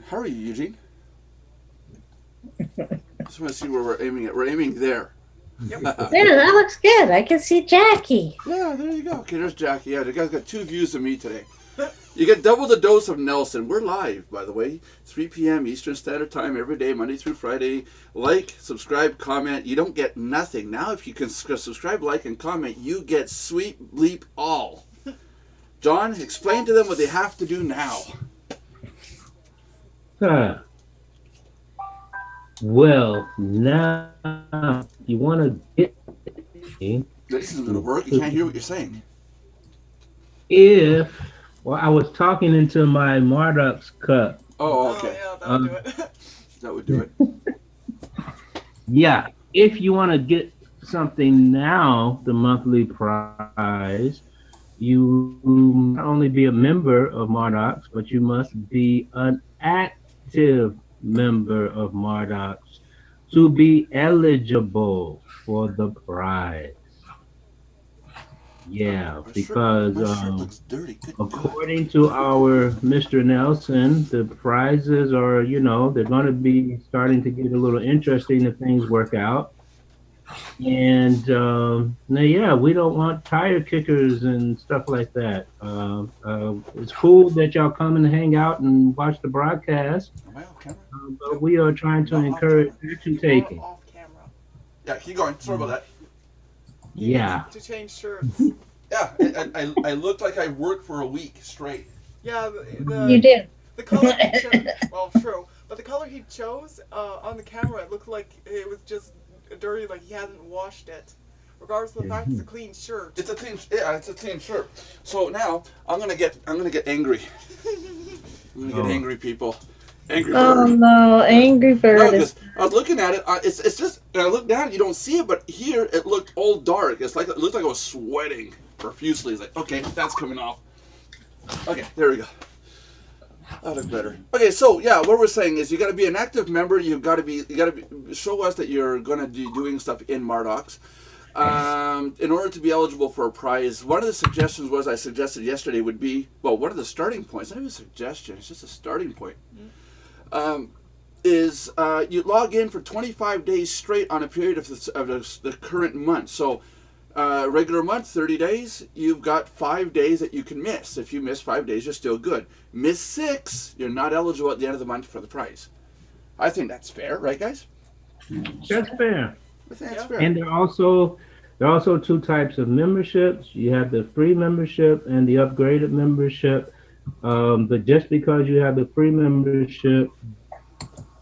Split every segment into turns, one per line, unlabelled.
How are you, Eugene? Just want to see where we're aiming at. We're aiming there.
Yep.
Yeah, that looks good. I can see Jackie.
Yeah, there you go. Okay, there's Jackie. Yeah, the guy's got 2 views of me today. You get double the dose of Nelson. We're live, by the way, 3 p.m. Eastern Standard Time every day, Monday through Friday. Like, subscribe, comment. You don't get nothing. Now, if you can subscribe, like, and comment, you get sweet bleep all. John, explain to them what they have to do now.
Huh. Well, now you want to get me
This isn't going to work. You can't hear what you're saying.
if, well, I was talking into my Mardox cup.
Oh,
Oh,
okay.
yeah, that'll do it.
That would do it.
Yeah, if you want to get something now, the monthly prize, you not only be a member of Mardox, but you must be an active member of Mardox to be eligible for the prize. Yeah, because
My shirt looks dirty. Good God.
according to our Mr. Nelson, the prizes are, they're going to be starting to get a little interesting if things work out. And now, yeah, we don't want tire kickers and stuff like that. It's cool that y'all come and hang out and watch the broadcast,
Am I off camera?
but we are trying to encourage action
You're
taking.
off camera.
Yeah, keep going. Sorry about that.
You
Yeah.
need to change shirts.
Yeah, I looked like I worked for a week straight.
Yeah,
You did.
the color he chose. Well, true, but the color he chose on the camera, it looked like it was just dirty, like he hadn't washed it. Regardless of the fact it's a clean shirt.
It's a clean shirt. So now I'm gonna get angry. I'm gonna get angry, people. Angry
Oh
bird.
no, Angry
No,
Bird
because
is.
I was looking at it. It's just. And I look down, you don't see it, but here it looked all dark. It looked like I was sweating profusely. It's like, okay, that's coming off. Okay, there we go. That looks better. Okay, so yeah, what we're saying is you got to be an active member. You got to show us that you're going to be doing stuff in Mardox. In order to be eligible for a prize, one of the suggestions I suggested yesterday would be, well, one of the starting points, not even a suggestion, it's just a starting point, is you log in for 25 days straight on a period of the current month. So regular month, 30 days, you've got 5 days that you can miss. If you miss 5 days, you're still good. Miss 6, you're not eligible at the end of the month for the prize. I think that's fair, right, guys?
That's fair.
I think that's
Yeah.
fair.
And there are also two types of memberships. You have the free membership and the upgraded membership. But just because you have the free membership,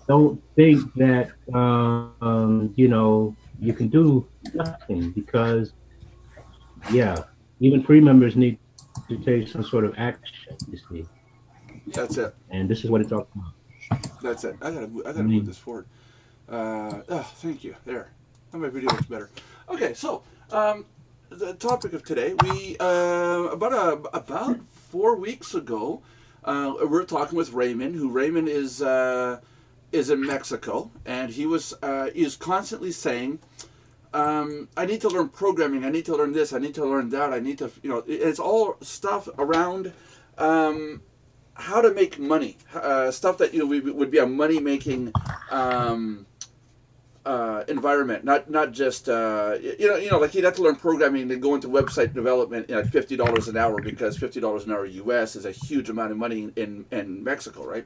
don't think that you can do nothing, because yeah, even free members need to take some sort of action. You see,
That's it.
and this is what it's all about.
That's it. I gotta move this forward. Thank you. There. Now my video looks better. Okay, so the topic of today, we about 4 weeks ago, we were talking with Raymond, who Raymond is in Mexico, and he was constantly saying, I need to learn programming, I need to learn this, I need to learn that, I need to, it's all stuff around how to make money, stuff that would be a money making environment, not just like he'd have to learn programming to go into website development at $50 an hour, because $50 an hour US is a huge amount of money in Mexico, right?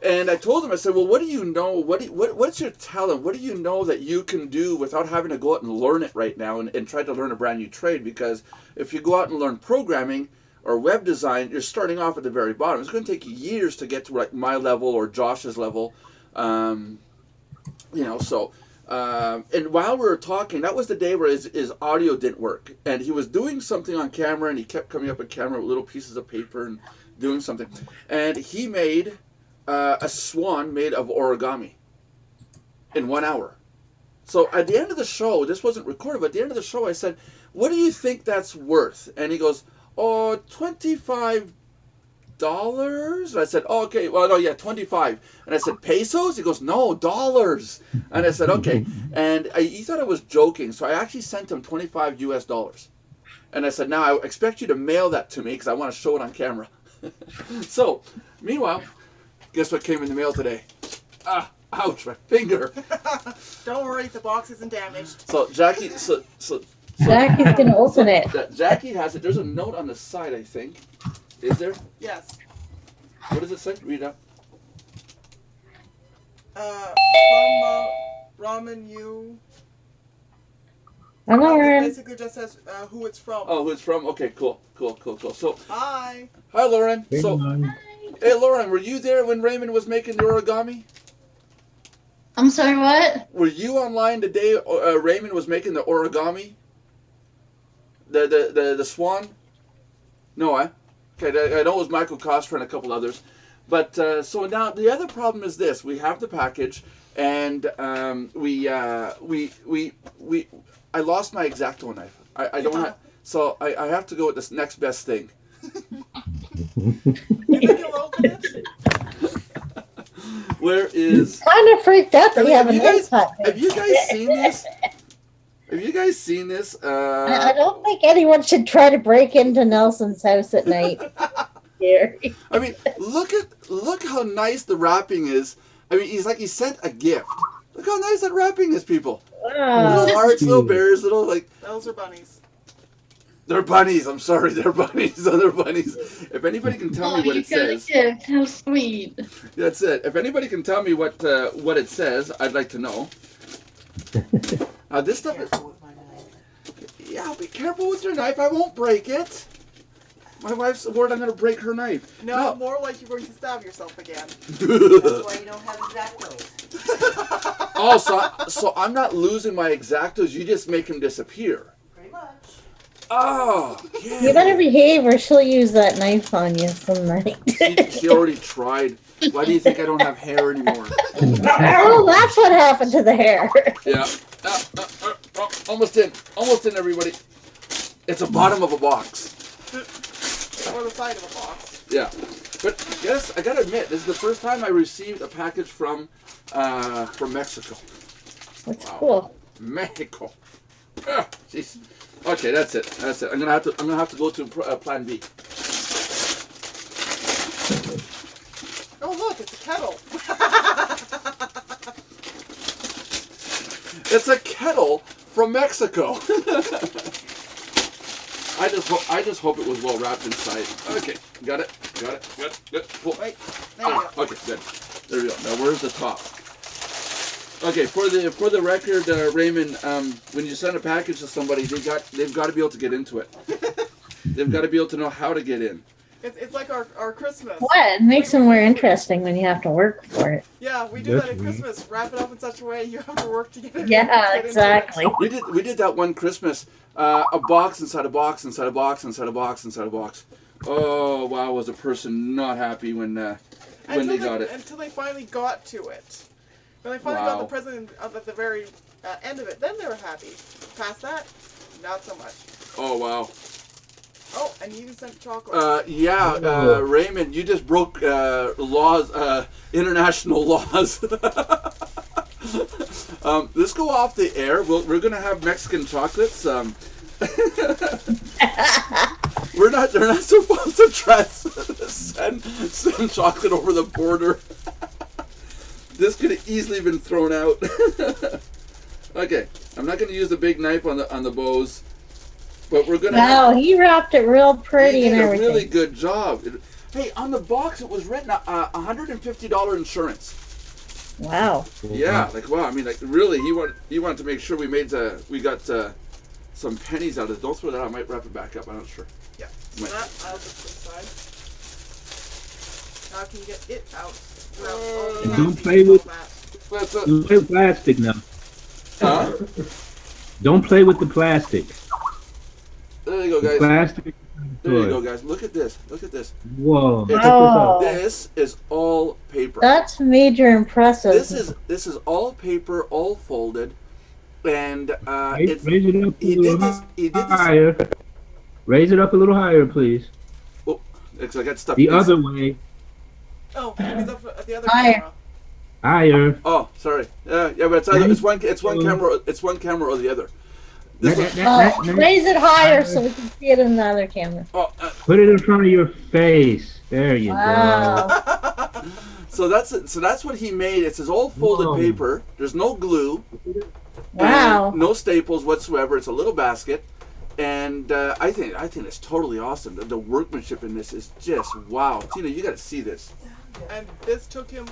And I told him, I said, well, what do you know? What's your talent? What do you know that you can do without having to go out and learn it right now and try to learn a brand new trade? Because if you go out and learn programming or web design, you're starting off at the very bottom. It's going to take you years to get to like my level or Josh's level. And while we were talking, that was the day where his audio didn't work. And he was doing something on camera, and he kept coming up on camera with little pieces of paper and doing something. And he made a swan made of origami in 1 hour. So at the end of the show, this wasn't recorded, but at the end of the show I said, what do you think that's worth? And he goes, oh, $25. And I said, oh, okay, well, no, yeah, 25. And I said, pesos? He goes, no, dollars. And I said, okay. And he thought I was joking, so I actually sent him 25 US dollars. And I said, now I expect you to mail that to me because I want to show it on camera. So, meanwhile, Guess what came in the mail today? Ah, ouch, my finger.
Don't worry, the box isn't damaged.
So Jackie,
Jackie's gonna open it.
Jackie has it. There's a note on the side, I think. Is there?
Yes.
What does it say? Read it out.
From Ramen you.
I'm
It
Lauren.
basically just says who it's from.
Oh, who it's from? Okay, cool. So,
Hi.
hi, Lauren.
Hang
So,
on.
hey, Lauren, were you there when Raymond was making the origami?
I'm sorry, what?
Were you online the day Raymond was making the origami? The swan? No, okay. I know it was Michael Koster and a couple others, but so now the other problem is this: we have the package, and I lost my X-Acto knife. I don't have, so I have to go with this next best thing.
You think you'll open it?
Where is?
Kind of freaked out that you have a
you
knife
guys,
cut.
have you guys seen this? Have you guys seen this?
I don't think anyone should try to break into Nelson's house at night. Here.
I mean, look how nice the wrapping is. I mean, he sent a gift. Look how nice that wrapping is, people.
Wow.
Little hearts, little bears, little like.
Those are bunnies.
They're bunnies. I'm sorry, they're bunnies. They're bunnies. If anybody can tell me what
you
it
got
says,
a gift. How sweet.
that's it. If anybody can tell me what it says, I'd like to know. This stuff is. Yeah, be careful with your knife. I won't break it. My wife's worried I'm going to break her knife.
No, more like you're going to stab yourself again.
That's why you don't have X-Actos.
Oh, so I'm not losing my X-Actos. You just make them disappear.
Pretty much.
Oh, yeah.
You better behave or she'll use that knife on you some night.
She already tried. Why do you think I don't have hair anymore?
Oh, that's what happened to the hair.
Yeah. Almost in, everybody. It's the bottom of a box.
Or the side of a box.
Yeah. But yes, I gotta admit, this is the first time I received a package from Mexico.
That's cool.
Mexico. Ah, jeez. Okay, that's it. I'm gonna have to go to Plan B.
Oh look, it's a kettle.
It's a kettle from Mexico. I just hope it was well wrapped inside. Okay, got it. Good. Pull.
Wait, there you go.
Okay, good. There we go. Now where's the top? Okay, for the record, Raymond, when you send a package to somebody, they've got to be able to get into it. They've got to be able to know how to get in.
It's like our Christmas.
What? It makes it more interesting when you have to work for it.
Yeah, we do
That's
that at
neat.
Christmas. Wrap it up in such a way you have to work to get it.
Yeah,
get into it.
exactly.
We did that one Christmas. A box inside a box inside a box inside a box inside a box. Oh wow, was a person not happy when they got it.
Until they finally got to it. When they finally got the present at the very end of it, then they were happy. Past that, not so much.
Oh wow.
Oh, and you even sent chocolate.
Raymond, you just broke laws, international laws. Let's go off the air. We're gonna have Mexican chocolates. They're not supposed to send chocolate over the border. This could have easily been thrown out. Okay, I'm not gonna use the big knife on the bows. But we're gonna.
Wow, he wrapped it real pretty
he did
and
a
everything.
really good job. Hey, on the box it was written $150 insurance.
Wow.
Yeah, like wow. I mean, like really, he wanted to make sure we got some pennies out of it. Don't throw that out. I might wrap it back up. I'm not sure.
Yeah. So that I'll just put aside. Now can you get it out?
Don't play with plastic now.
Huh?
Don't play with the plastic.
There you go, guys.
Plastic.
There you go, guys. Look at this.
Whoa.
It's-
Oh.
This is all paper.
That's major impressive.
This is all paper, all folded, and
Raise
it's.
it up a
He
little
did this.
higher. Raise it up a little higher, please.
Because I got stuff.
The other way.
Oh, it's up at the other
Higher.
camera.
Higher.
Oh, sorry. Yeah, but it's either, it's one camera. It's one camera or the other. This one,
Raise it higher so we can see it in the other camera.
oh,
Put it in front of your face. There you
Wow.
go.
So that's what he made. It's his old folded
Whoa.
paper. There's no glue.
Wow.
And no staples whatsoever. It's a little basket. And I think it's totally awesome. The workmanship in this is just wow. Tina, you got to see this.
And this took him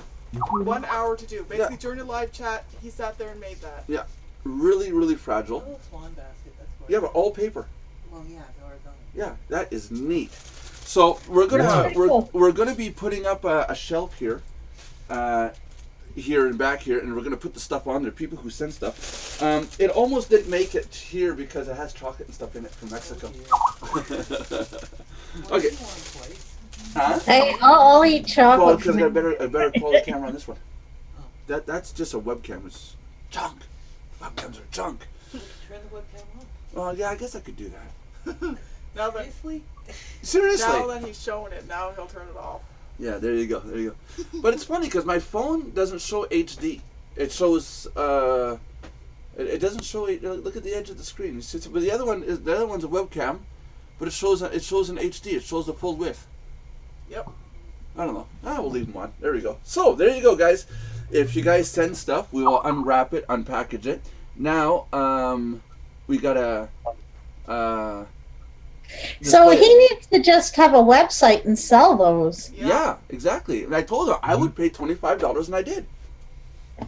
1 hour to do. Basically, during a live chat, he sat there and made that.
Yeah, really, really
A
fragile.
little swan basket. That's what.
Yeah, but all paper.
Well, yeah, the horizontal.
Yeah, that is neat. So we're gonna
Wow.
we're gonna be putting up a shelf here, here and back here, and we're gonna put the stuff on there. People who send stuff. It almost didn't make it here because it has chocolate and stuff in it from Mexico. Okay. Huh?
Hey, I'll eat
Well,
chocolate.
because
from
I
it.
got a better quality camera on this one. That's just a webcam. It's junk. Webcams are junk.
Turn the webcam on.
Well, yeah, I guess I could do that.
Now that
Seriously?
Seriously.
now that he's showing it, now he'll turn it off.
Yeah, there you go. There you go. But it's funny because my phone doesn't show HD. It shows. It doesn't show. Look at the edge of the screen. But the other one's a webcam, but it shows in HD. It shows the full width.
Yep.
I don't know. We'll leave them on. There we go. So there you go, guys. If you guys send stuff, we will unwrap it, unpackage it. Now, we gotta.
So
display it.
he needs to just have a website and sell those.
Yeah, exactly. And I told her I would pay $25, and I did.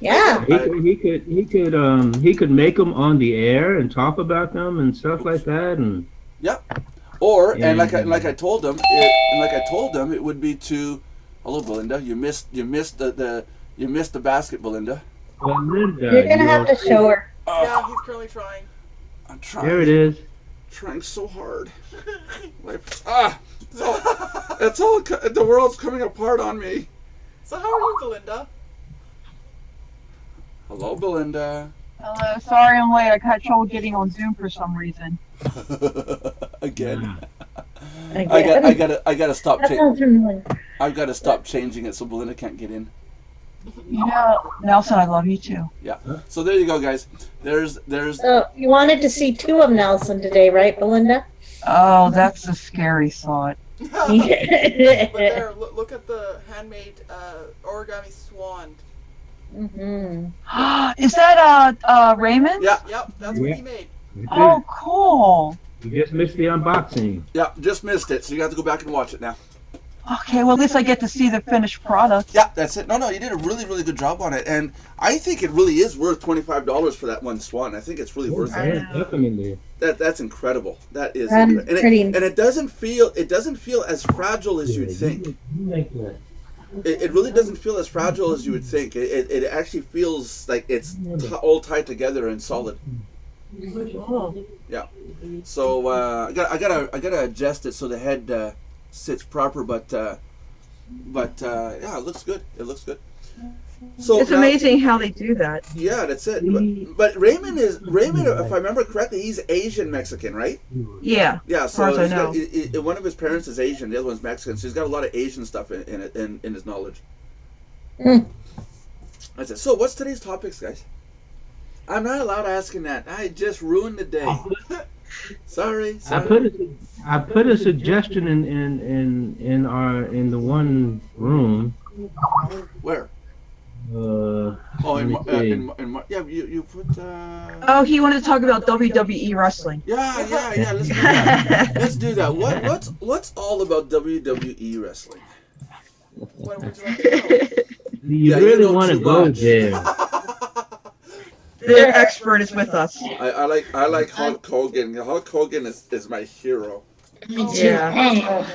Yeah.
He could make them on the air and talk about them and stuff like that. And
Or
Yeah,
and like
yeah.
I told them, it would be to. Hello, Belinda. You missed the basket, Belinda.
Belinda,
You're gonna have to show her.
Yeah, he's currently trying.
I'm trying.
There it is.
Trying so hard. It's all. The world's coming apart on me.
So how are you, Belinda?
Hello, Belinda.
Hello, sorry I'm late. I had trouble getting on Zoom for some reason.
Again.
Again.
I gotta stop.
That sounds familiar.
I've got to stop changing it so Belinda can't get in.
You know, Nelson, I love you too.
So there you go, guys. There's.
So you wanted to see two of Nelson today, right, Belinda?
Oh, that's a scary thought.
But there, look at the handmade origami swan.
hmm
Is that Raymond?
Yeah.
Yep, that's what he made.
Oh, cool.
You just missed the unboxing.
Yeah. Just missed it, so you have to go back and watch it now.
Okay, well at least I get to see the finished product.
Yeah, that's it. No, you did a really, really good job on it, and I think it really is worth $25 for that one swan. I think it's really worth it.
Yeah, definitely.
That's incredible. That is,
That's
incredible.
pretty-
And it doesn't feel as fragile as you'd think.
You make that.
It really doesn't feel as fragile as you would think. It actually feels like it's all tied together and solid.
Oh.
So I gotta adjust it so the head sits proper, but yeah, it looks good. It looks good. So
It's
now-
amazing how they do that.
Yeah, that's it. But Raymond, if I remember correctly, he's Asian Mexican, right?
Yeah.
Yeah.
far
So
as I
he's
know.
got, one of his parents is Asian, the other one's Mexican. So he's got a lot of Asian stuff in his knowledge.
Mm.
That's it. So what's today's topics, guys? I'm not allowed asking that. I just ruined the day. Sorry.
I put a suggestion in the one room.
Where?
Let
Oh,
me see.
yeah. You put.
Oh, he wanted to talk about WWE wrestling.
Yeah. Let's do that. Let's do that. What's all about WWE wrestling?
What would you like to know?
You
Yeah, you
really
know
want to
too
go
much.
there?
The expert is with us.
I like Hulk Hogan. Hulk Hogan is my hero.
Yeah.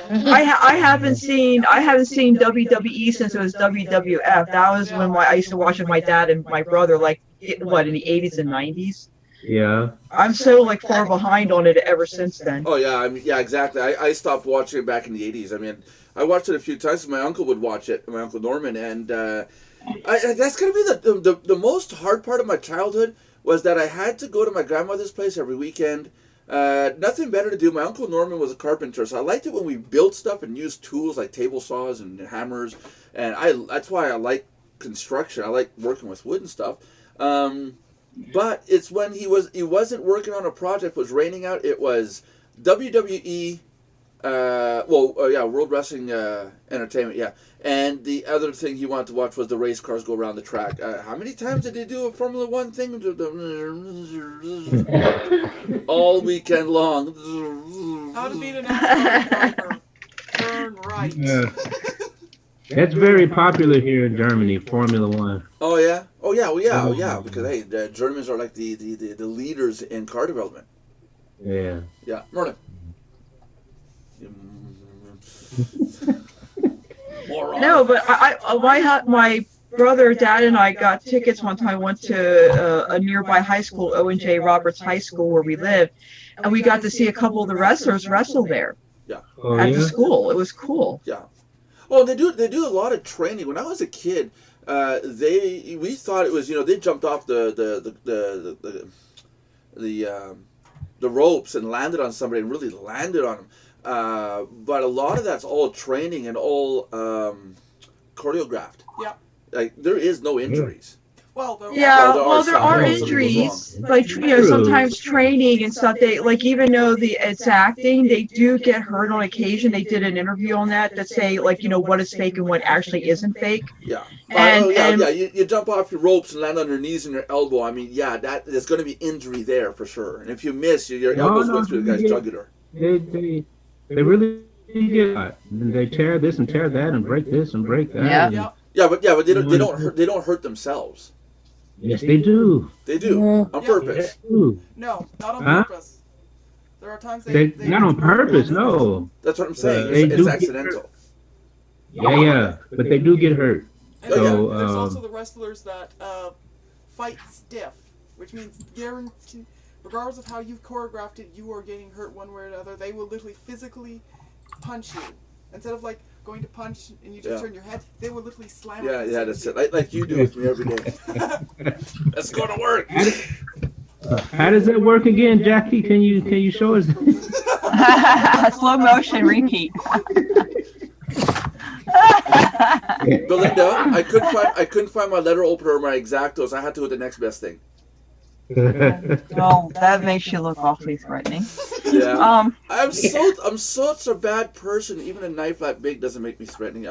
I haven't seen WWE since it was WWF. That was when I used to watch with my dad and my brother, like in the 80s and 90s.
Yeah.
I'm so far behind on it ever since then.
Oh yeah, yeah, exactly. I stopped watching it back in the 80s. I mean, I watched it a few times. My uncle would watch it, my Uncle Norman, and that's gonna be the most hard part of my childhood was that I had to go to my grandmother's place every weekend. Nothing better to do. My Uncle Norman was a carpenter, so I liked it when we built stuff and used tools like table saws and hammers, and that's why I like construction. I like working with wood and stuff. But it's when he wasn't working on a project, it was raining out. It was WWE World Wrestling Entertainment, yeah. And the other thing he wanted to watch was the race cars go around the track. How many times did they do a Formula One thing? All weekend long.
How to beat an NASCAR driver. Turn right.
Yeah. It's very popular here in Germany, Formula One.
Oh yeah, because hey, the Germans are like the leaders in car development.
Yeah.
Yeah, Merlin.
No, but my brother, dad, and I got tickets one time. Went to a nearby high school, O&J Roberts High School, where we lived, and we got to see a couple of the wrestlers wrestle there
Oh,
at
yeah?
the school. It was cool.
Yeah. Well, they do a lot of training. When I was a kid, we thought it was they jumped off the ropes and landed on somebody and really landed on them. But a lot of that's all training and all choreographed.
Yeah.
Like there is no injuries.
Well, there
Yeah,
Well,
there are
some.
injuries, like sometimes training and stuff. They like even though it's acting, they do get hurt on occasion. They did an interview on that say what is fake and what actually isn't fake.
Yeah.
And,
You jump off your ropes and land on your knees and your elbow. I mean, yeah, there's going to be injury there for sure. And if you miss, your elbow's going through the guy's jugular.
They really get. They tear this and tear that and break this and break that.
Yeah.
and-
Yeah, but they don't hurt themselves.
Yes, they do.
They do
Yeah.
on purpose.
Ooh.
No, not on
Huh?
purpose. There are times
They not on purpose. No.
That's what I'm saying.
They
It's
do get
accidental.
Yeah, but they do get hurt.
And
Oh, yeah.
then there's
So,
also the wrestlers that fight stiff, which means guarantee, regardless of how you've choreographed it, you are getting hurt one way or another. They will literally physically punch you. Instead of like going to punch and you just
Yeah.
turn your head, they will literally slam
Yeah,
it.
that's it. Like you do with me every day. Let's go to work.
how does that work again, Jackie? Can you show us?
Slow motion repeat.
Belinda, I couldn't find my letter opener or my X-Actos. I had to go to the next best thing.
Well, that makes you look awfully threatening.
Yeah. I'm such a bad person. Even a knife that big doesn't make me threatening.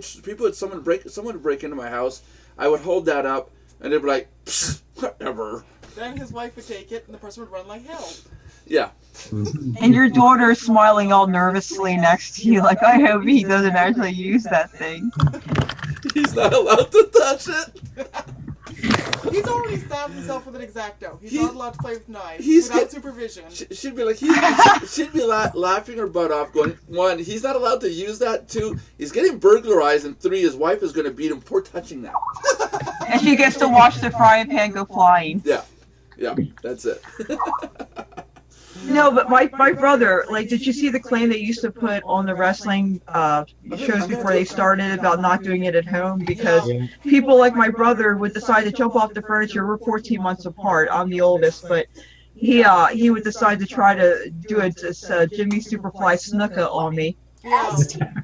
Someone would break into my house, I would hold that up, and they'd be like, "Psst, whatever."
Then his wife would take it, and the person would run like hell.
Yeah.
And your daughter is smiling all nervously next to you, like, I hope he doesn't actually use that thing.
He's not allowed to touch it.
He's already stabbed himself with an X-Acto. He's not allowed to play with knives
he's
without
get-
supervision.
She'd be like, she'd be laughing her butt off, going, 1, he's not allowed to use that. 2, he's getting burglarized, and 3, his wife is going to beat him for touching that.
And she gets to watch the frying pan go flying.
Yeah, that's it.
No, but my brother, like, did you see the claim they used to put on the wrestling shows before they started about not doing it at home? Because people like my brother would decide to jump off the furniture. We're 14 months apart. I'm the oldest, but he would decide to try to do a Jimmy Superfly Snuka on me.
Yeah.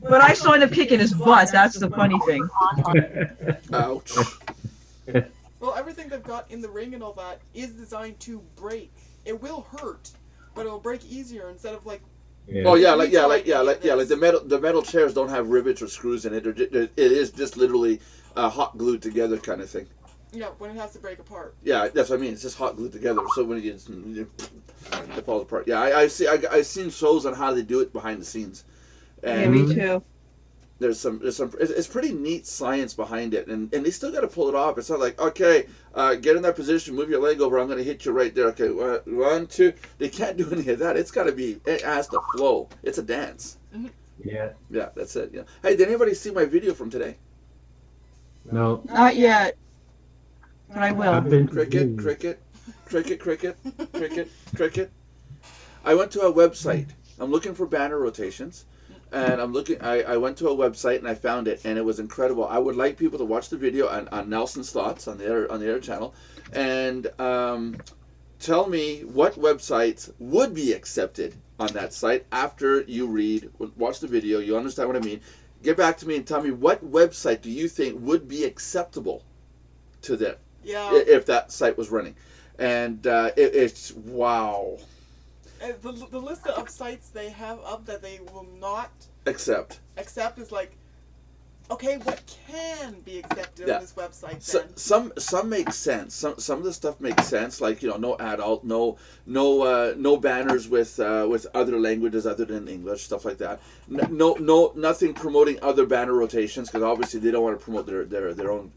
But I saw him kicking his butt. That's the funny thing.
Ouch.
Well, everything they've got in the ring and all that is designed to break. It will hurt, but it'll break easier instead of like.
Oh yeah, like the metal chairs don't have rivets or screws in it. It is just literally hot glued together kind of thing.
Yeah, when it has to break apart.
Yeah, that's what I mean. It's just hot glued together. So when it falls apart. Yeah, I've seen shows on how they do it behind the scenes.
Yeah,
And
me too.
there's some it's pretty neat science behind it, and they still got to pull it off. It's not like, okay, get in that position, move your leg over, I'm going to hit you right there. Okay, 1, 2. They can't do any of that. It has to flow. It's a dance.
Yeah.
Yeah, that's it. Yeah. Hey, did anybody see my video from today?
No.
Not yet. But I will.
I've been
Cricket. I went to a website. I'm looking for banner rotations. And I went to a website and I found it, and it was incredible. I would like people to watch the video on Nelson's Thoughts on the other channel, and tell me what websites would be accepted on that site after you watch the video. You understand what I mean? Get back to me and tell me what website do you think would be acceptable to them
Yeah.
if that site was running. And it's wow.
the list of sites they have up that they will not
Accept.
accept is like, okay, what can be accepted
Yeah.
on this website
So,
then?
some make sense. Some of the stuff makes sense. Like no adult, no banners with other languages other than English, stuff like that. Nothing promoting other banner rotations because obviously they don't want to promote their own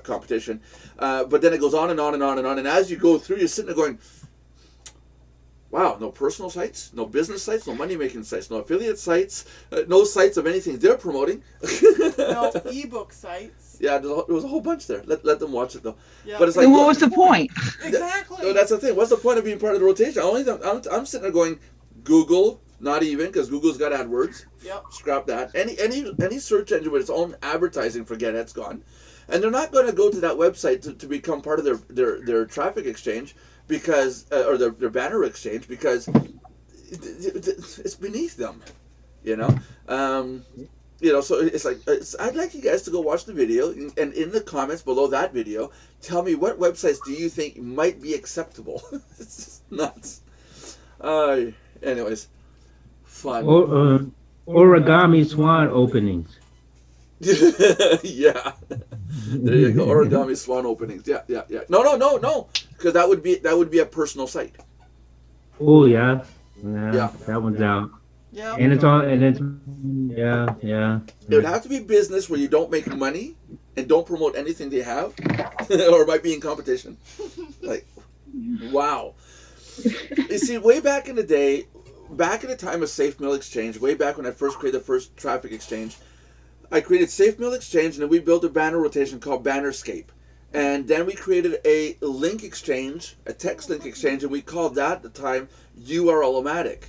competition. But then it goes on and on and on and on. And as you go through, you're sitting there going, wow, no personal sites, no business sites, no money-making sites, no affiliate sites, no sites of anything they're promoting.
No ebook sites.
Yeah, there was a whole bunch there. Let them watch it though.
Yeah.
But it's like,
Then what was the point?
Exactly.
no, that's the thing. What's the point of being part of the rotation? I'm sitting there going, Google, not even, because Google's got AdWords.
Yep.
Scrap that. Any search engine with its own advertising, forget it, it's gone. And they're not going to go to that website to become part of their traffic exchange because, or their banner exchange because it's beneath them, you know. So it's like I'd like you guys to go watch the video and in the comments below that video, tell me what websites do you think might be acceptable. It's just nuts. Anyways, fun.
Origami swan openings.
Yeah. There you go. Origami swan openings. Yeah. No. Because that would be a personal site.
Oh yeah.
Yeah.
That one's out.
Yeah.
And it's all, and it's, yeah.
It would have to be business where you don't make money and don't promote anything they have, or might be in competition. Like, wow. You see, way back in the day, back in the time of Safe Mail Exchange, way back when I first created the first traffic exchange, I created Safe Mail Exchange, and then we built a banner rotation called Bannerscape. And then we created a link exchange, a text link exchange, and we called that at the time URL-O-Matic.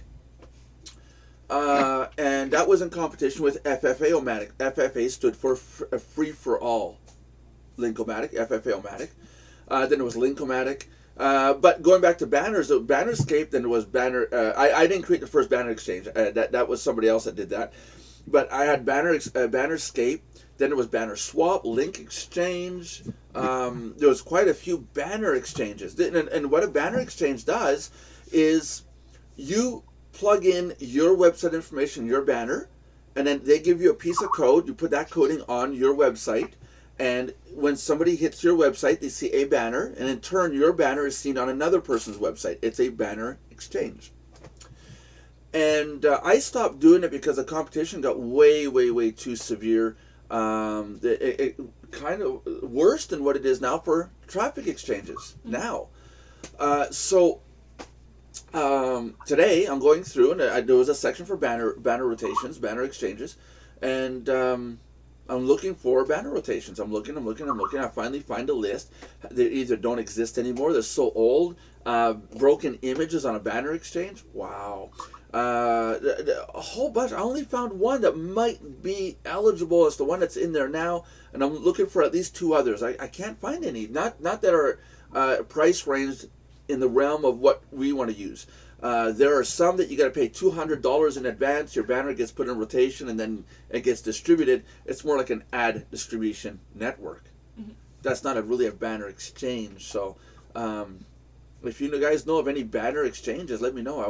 And that was in competition with FFA-O-Matic. FFA stood for Free for All. Link-O-Matic, FFA-O-Matic. Then it was Link-O-Matic. But going back to banners, Bannerscape, then it was Banner. I didn't create the first banner exchange. That was somebody else that did that. But I had Bannerscape. Then it was Banner Swap, Link Exchange. There was quite a few banner exchanges. And what a banner exchange does is you plug in your website information, your banner, and then they give you a piece of code. You put that coding on your website, and when somebody hits your website, they see a banner, and in turn, your banner is seen on another person's website. It's a banner exchange. And I stopped doing it because the competition got way, way, way too severe. It kind of worse than what it is now for traffic exchanges now. Today I'm going through, and there was a section for banner rotations, banner exchanges, and I'm looking for banner rotations. I'm looking. I finally find a list. They either don't exist anymore. They're so old. Broken images on a banner exchange. Wow. A whole bunch. I only found one that might be eligible as the one that's in there now, and I'm looking for at least two others. I can't find any. Not that are price ranged in the realm of what we want to use. There are some that you got to pay $200 in advance. Your banner gets put in rotation and then it gets distributed. It's more like an ad distribution network. Mm-hmm. That's not really a banner exchange. So, if you guys know of any banner exchanges, let me know. I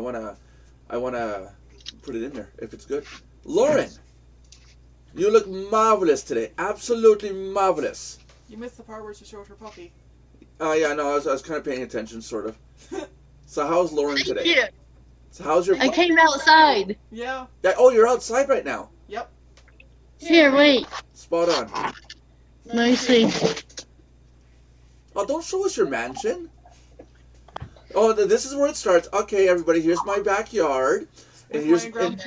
wanna put it in there if it's good. Lauren, you look marvelous today. Absolutely marvelous.
You missed the part where she showed her puppy.
Yeah, no, I was kind of paying attention, sort of. So how's Lauren today?
Thank you.
So how's your?
I came outside.
Yeah.
Oh, you're outside right now.
Yep.
Here, wait.
Spot on.
Let me see.
Oh, don't show us your mansion. Oh, this is where it starts. Okay, everybody, here's my backyard. And here's and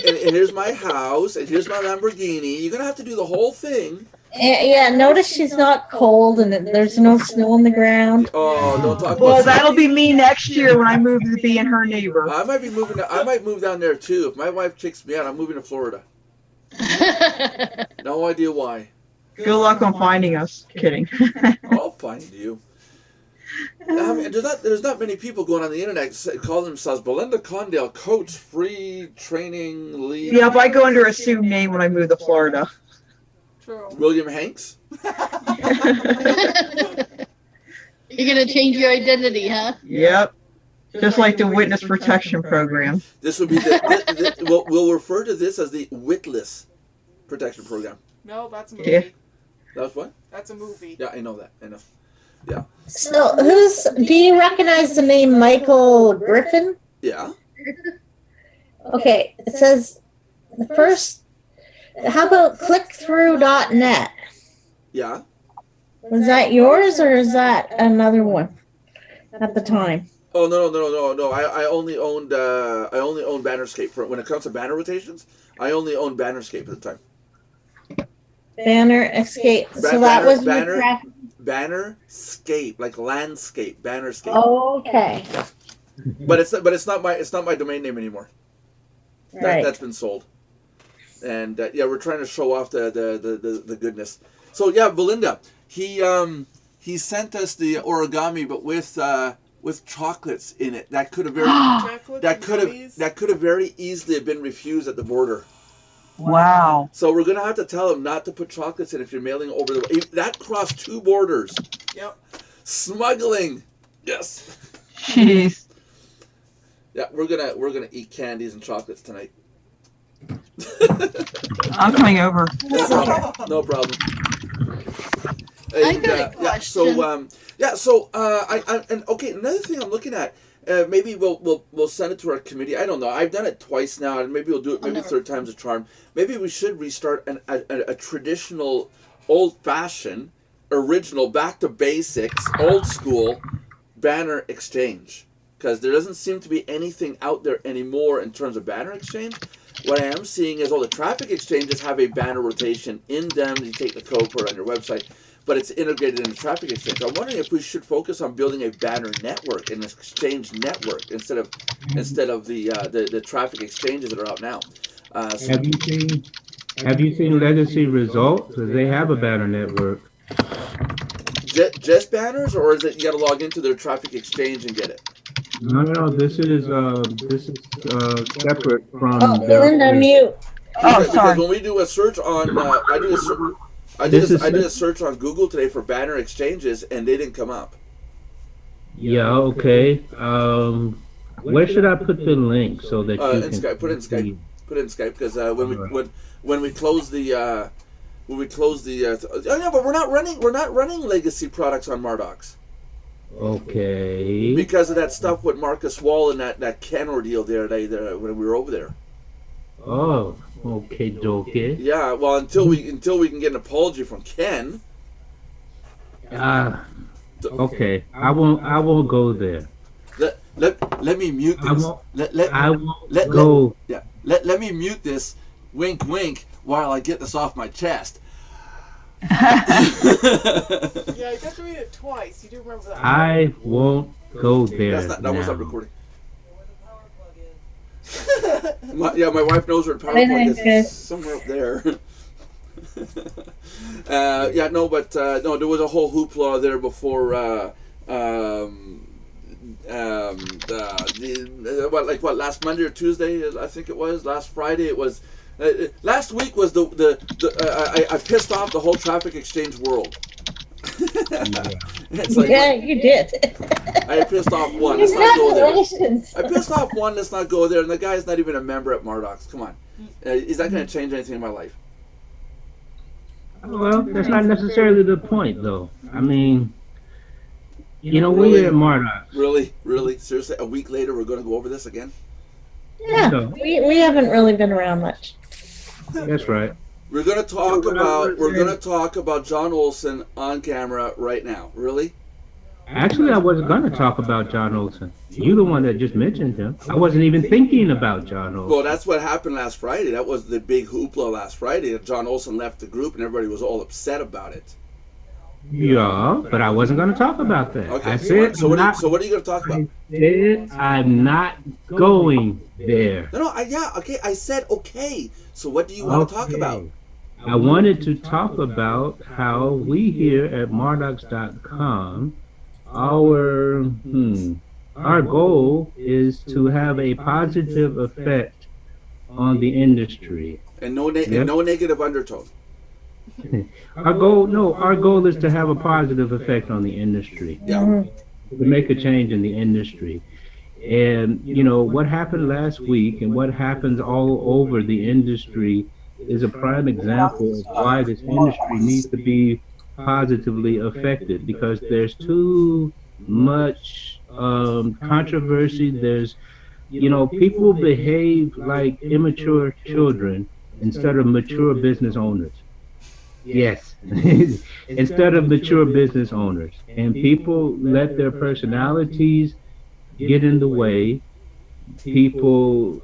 here's my house. And here's my Lamborghini. You're going to have to do the whole thing.
Yeah, notice she's not cold and there's no snow on the ground.
Oh, don't talk
Well,
about
that'll be me next year when I move to be her neighbor.
I might move down there, too. If my wife kicks me out, I'm moving to Florida. No idea why.
Good luck on finding us. Kidding.
I'll find you. I mean, there's not many people going on the internet calling themselves Belinda Condell Coach Free Training League.
Yeah, but I go under assumed name when I move to Florida.
True.
William Hanks.
You're gonna change your identity, huh?
Yep. Just like the witness protection program.
This would be we'll refer to this as the witless protection program.
No, that's a movie.
Yeah.
That's what?
That's a movie.
Yeah, I know that. I know.
So, do you recognize the name Michael Griffin?
Yeah.
Okay, it says the first. How about clickthrough.net?
Yeah.
Was that yours or is that another one at the time?
Oh no! I only owned Bannerscape for when it comes to banner rotations. I only owned Bannerscape at the time.
Banner Escape. So that
Banner-
was
Banner-
your graphic.
Bannerscape, like landscape, Bannerscape.
Okay.
But it's not my domain name anymore.
Right.
That's been sold. And yeah, we're trying to show off the goodness. So yeah, Belinda, he sent us the origami, but with chocolates in it. That could have very
Chocolates
that
and
could
gummies.
have very easily been refused at the border.
Wow.
So we're gonna have to tell him not to put chocolates in if you're mailing over the. That crossed 2 borders.
Yep.
Smuggling. Yes.
Jeez.
Yeah, we're gonna eat candies and chocolates tonight.
I'm coming over.
No problem. No problem.
I got a question.
Okay, another thing I'm looking at. Maybe we'll send it to our committee. I don't know. I've done it twice now, and maybe we'll do it. Maybe third time's a charm. Maybe we should restart a traditional, old-fashioned, original, back to basics, old school banner exchange. Because there doesn't seem to be anything out there anymore in terms of banner exchange. What I am seeing is all the traffic exchanges have a banner rotation in them. You take the code, put it on your website, but it's integrated in the traffic exchange. I'm wondering if we should focus on building a banner network, an exchange network, instead of the traffic exchanges that are out now.
Have you seen Legacy Results? Because they have a banner network.
Just banners, or is it you got to log into their traffic exchange and get it?
No. This is separate from.
Oh, Belinda, mute.
Oh,
Because
sorry.
when we do a search on, I did a search on Google today for banner exchanges, and they didn't come up.
Yeah. Okay. Where should I put the link so that you
In
can
Skype, put it in Skype. Put it in Skype because when we close the oh no, but we're not running legacy products on Mardox
Okay.
because of that stuff with Marcus Wall and that Ken ordeal there when we were over there.
Oh. Okay. Dokie.
Yeah, well, until we can get an apology from Ken.
Okay. I won't go there.
Let me mute
I
this.
won't.
Let
I won't go.
Let me mute this. Wink, wink. While I get this off my chest.
Yeah, you got to read it twice. You do remember that.
I won't go there.
That was not
now.
recording.
Where the power plug is.
My wife knows where the power
Very
plug
nice,
is.
guys.
Somewhere up there. No, there was a whole hoopla there before. Last Monday or Tuesday? I think it was. Last Friday it was. Last week was I pissed off the whole traffic exchange world. It's like,
Yeah, you did.
I pissed off one. Let's not go there.
Congratulations.
I pissed off one. Let's not go there. And the guy's not even a member at Mardox. Come on, is that going to change anything in my life?
Well, that's not necessarily the point, though. I mean, we're
Really?
at Mardox.
Really, seriously. A week later, we're going to go over this again.
Yeah,
So,
we haven't really been around much.
that's right.
We're going to talk about John Olson on camera right now. Really?
Actually, I wasn't going to talk about John Olson. You're the one that just mentioned him. I wasn't even thinking about John Olson.
Well, that's what happened last Friday. That was the big hoopla last Friday. That John Olson left the group, and everybody was all upset about it.
Yeah, but I wasn't going to talk about that.
Okay.
I said,
So what are you going to talk about?
I'm not going there.
No. Okay. I said okay. So what do you want to talk about?
I wanted to talk about how we here at Mardox.com, our goal is to have a positive effect on the industry.
And no negative undertone.
Our goal is to have a positive effect on the industry.
Yeah.
Mhm.
To make a change in the industry. And what happened last week and what happens all over the industry is a prime example of why this industry needs to be positively affected, because there's too much controversy. There's people behave like immature children instead of mature business owners. Yes. Instead of mature business owners. And people let their personalities get in the way. People,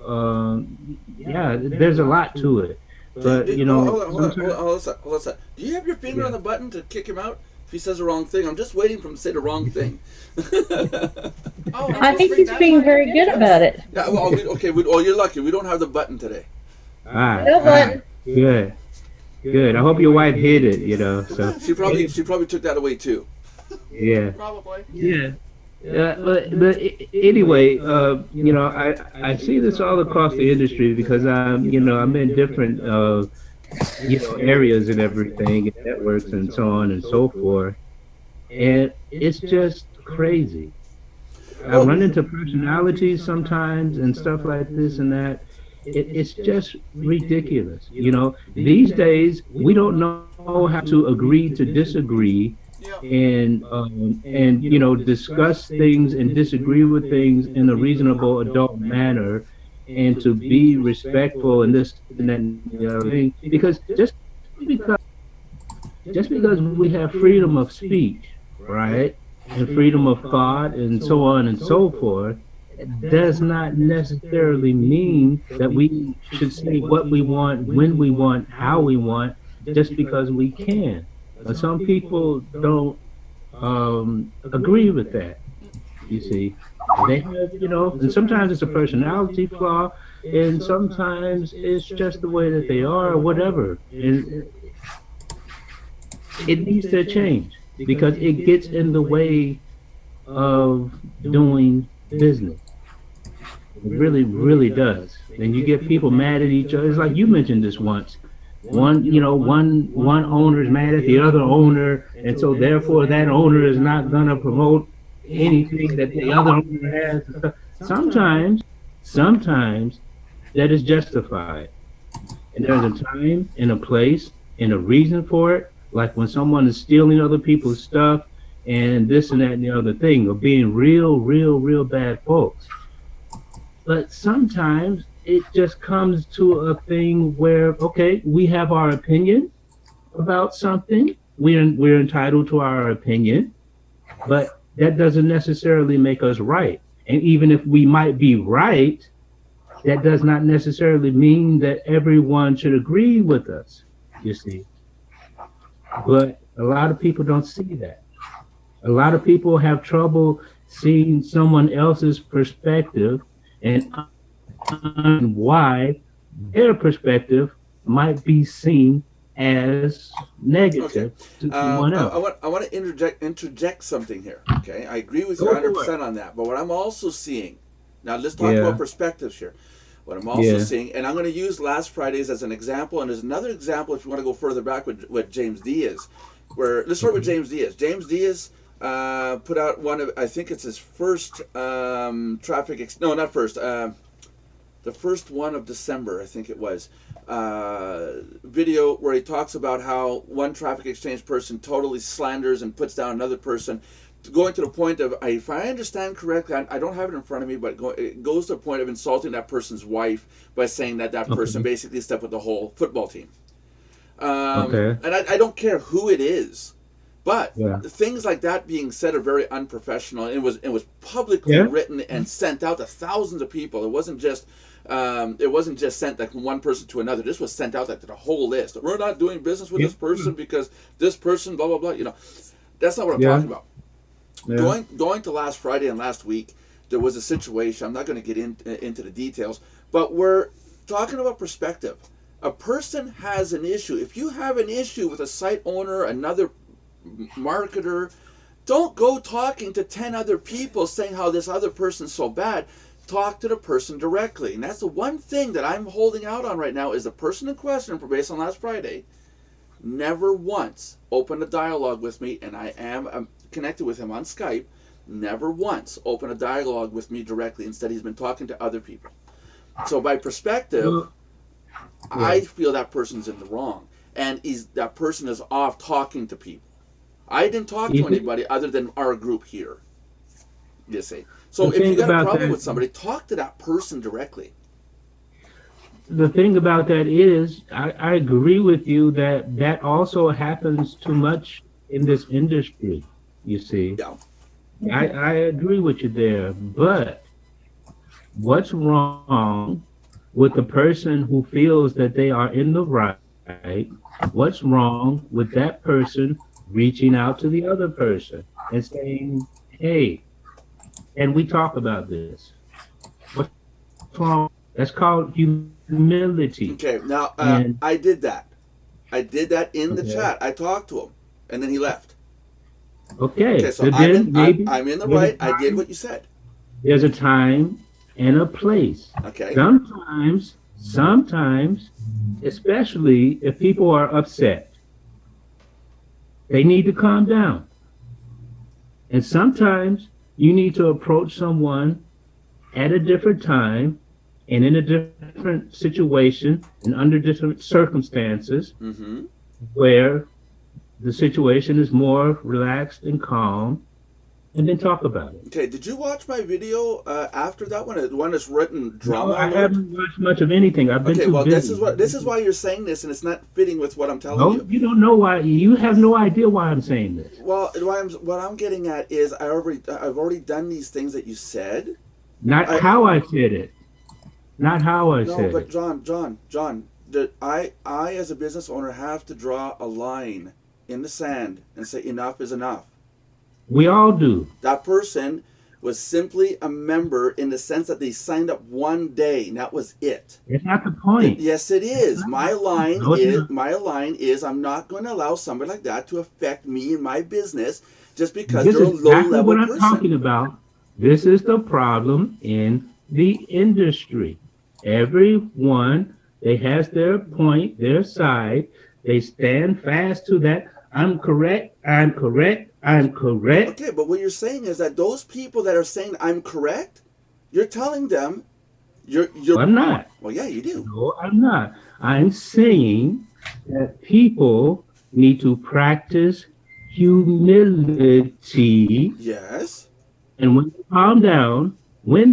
yeah, there's a lot to it. But,
hold on a sec. Do you have your finger on the button to kick him out if he says the wrong thing? I'm just waiting for him to say the wrong thing.
I think he's being very good about it.
Yeah, well, you're lucky. We don't have the button today.
No button.
Good. Good. I hope your wife hid it, So
She probably took that away too.
Yeah.
Probably.
Yeah. But anyway, I see this all across the industry because I'm in different areas and everything, and networks and so on and so forth, and it's just crazy. I run into personalities sometimes and stuff like this and that. It's just ridiculous. These days we don't know how to agree to disagree, and discuss things and disagree with things in a reasonable adult manner, and to be respectful and this and that and the other thing. Because just because we have freedom of speech, right, and freedom of thought and so on and so forth, does not necessarily mean that we should say what we want, when we want, how we want, just because we can. Some people don't agree with that. You see, they have, and sometimes it's a personality flaw, and sometimes it's just the way that they are, or whatever. And it needs to change because it gets in the way of doing business. It really, really does. And you get people mad at each other. It's like you mentioned this once. One owner is mad at the other owner, and so therefore that owner is not gonna promote anything that the other owner has. Sometimes that is justified. And there's a time and a place and a reason for it. Like when someone is stealing other people's stuff and this and that and the other thing, or being real bad folks. But sometimes it just comes to a thing where, okay, we have our opinion about something. We're entitled to our opinion, but that doesn't necessarily make us right. And even if we might be right, that does not necessarily mean that everyone should agree with us, you see. But a lot of people don't see that. A lot of people have trouble seeing someone else's perspective and why their perspective might be seen as negative to someone else.
I want to interject something here. Okay, I agree with you 100% on that. But what I'm also seeing now, let's talk about perspectives here. What I'm also seeing, and I'm going to use last Friday's as an example, and there's another example if you want to go further back with what James Diaz. Let's start with James Diaz. James Diaz put out one of, I think it's his first the first one of December, I think it was, video where he talks about how one traffic exchange person totally slanders and puts down another person, going to the point of, if I understand correctly, I don't have it in front of me, but it goes to the point of insulting that person's wife by saying that person basically stepped with the whole football team. And I don't care who it is. But things like that being said are very unprofessional. It was publicly written and sent out to thousands of people. It wasn't just sent like from one person to another. This was sent out like to the whole list. We're not doing business with this person because this person, blah blah blah. That's not what I'm talking about. Going to last Friday and last week, there was a situation. I'm not going to get into the details, but we're talking about perspective. A person has an issue. If you have an issue with a site owner, another marketer, don't go talking to 10 other people saying how this other person's so bad. Talk to the person directly. And that's the one thing that I'm holding out on right now is the person in question, based on last Friday, never once opened a dialogue with me, and I am connected with him on Skype. never once opened a dialogue with me directly. Instead, he's been talking to other people. So by perspective,
Well,
I feel that person's in the wrong, and that person is off talking to people. I didn't talk to anybody other than our group here. You see. So if you got a problem with somebody, talk to that person directly.
The thing about that is, I agree with you that that also happens too much in this industry. You see,
Yeah.
I agree with you there. But what's wrong with the person who feels that they are in the right? What's wrong with that person reaching out to the other person and saying, "Hey, and we talk about this. What's wrong?" That's called humility.
Okay. Now
And-
I did that. I did that in the
Okay.
chat. I talked to him, and then he left.
Okay,
Okay. So
then
I'm in
maybe
the
there's
right.
a
I did
time-
what you said.
There's a time and a place.
Okay.
Sometimes, especially if people are upset, they need to calm down. And sometimes you need to approach someone at a different time and in a different situation and under different circumstances
Mm-hmm.
where the situation is more relaxed and calm, and then talk about it.
Okay. Did you watch my video after that one? The one that's written drama
No, I
alert?
haven't watched much of anything. I've been
Okay.
too
Well,
busy.
this is why you're saying this, and it's not fitting with what I'm telling
No,
you.
you don't know why. You have no idea why I'm saying this.
Well, what I'm getting at is I've already done these things that you said.
Not how I said it. Not how I
No,
said
but
it.
John, I as a business owner have to draw a line in the sand and say enough is enough.
We all do.
That person was simply a member in the sense that they signed up one day, and that was it.
It's not the point.
Yes, it is. My line
No, it's
is
not.
I'm not going to allow somebody like that to affect me and my business just because
This
they're a
is exactly
low-level
what I'm
person.
talking about. This is the problem in the industry. Everyone, they has their point, their side. They stand fast to that. I'm correct. I'm correct. I'm correct.
Okay, but what you're saying is that those people that are saying I'm correct, you're telling them you're
I'm not.
well, yeah, you do.
No, I'm not. I'm saying that people need to practice humility.
Yes.
And when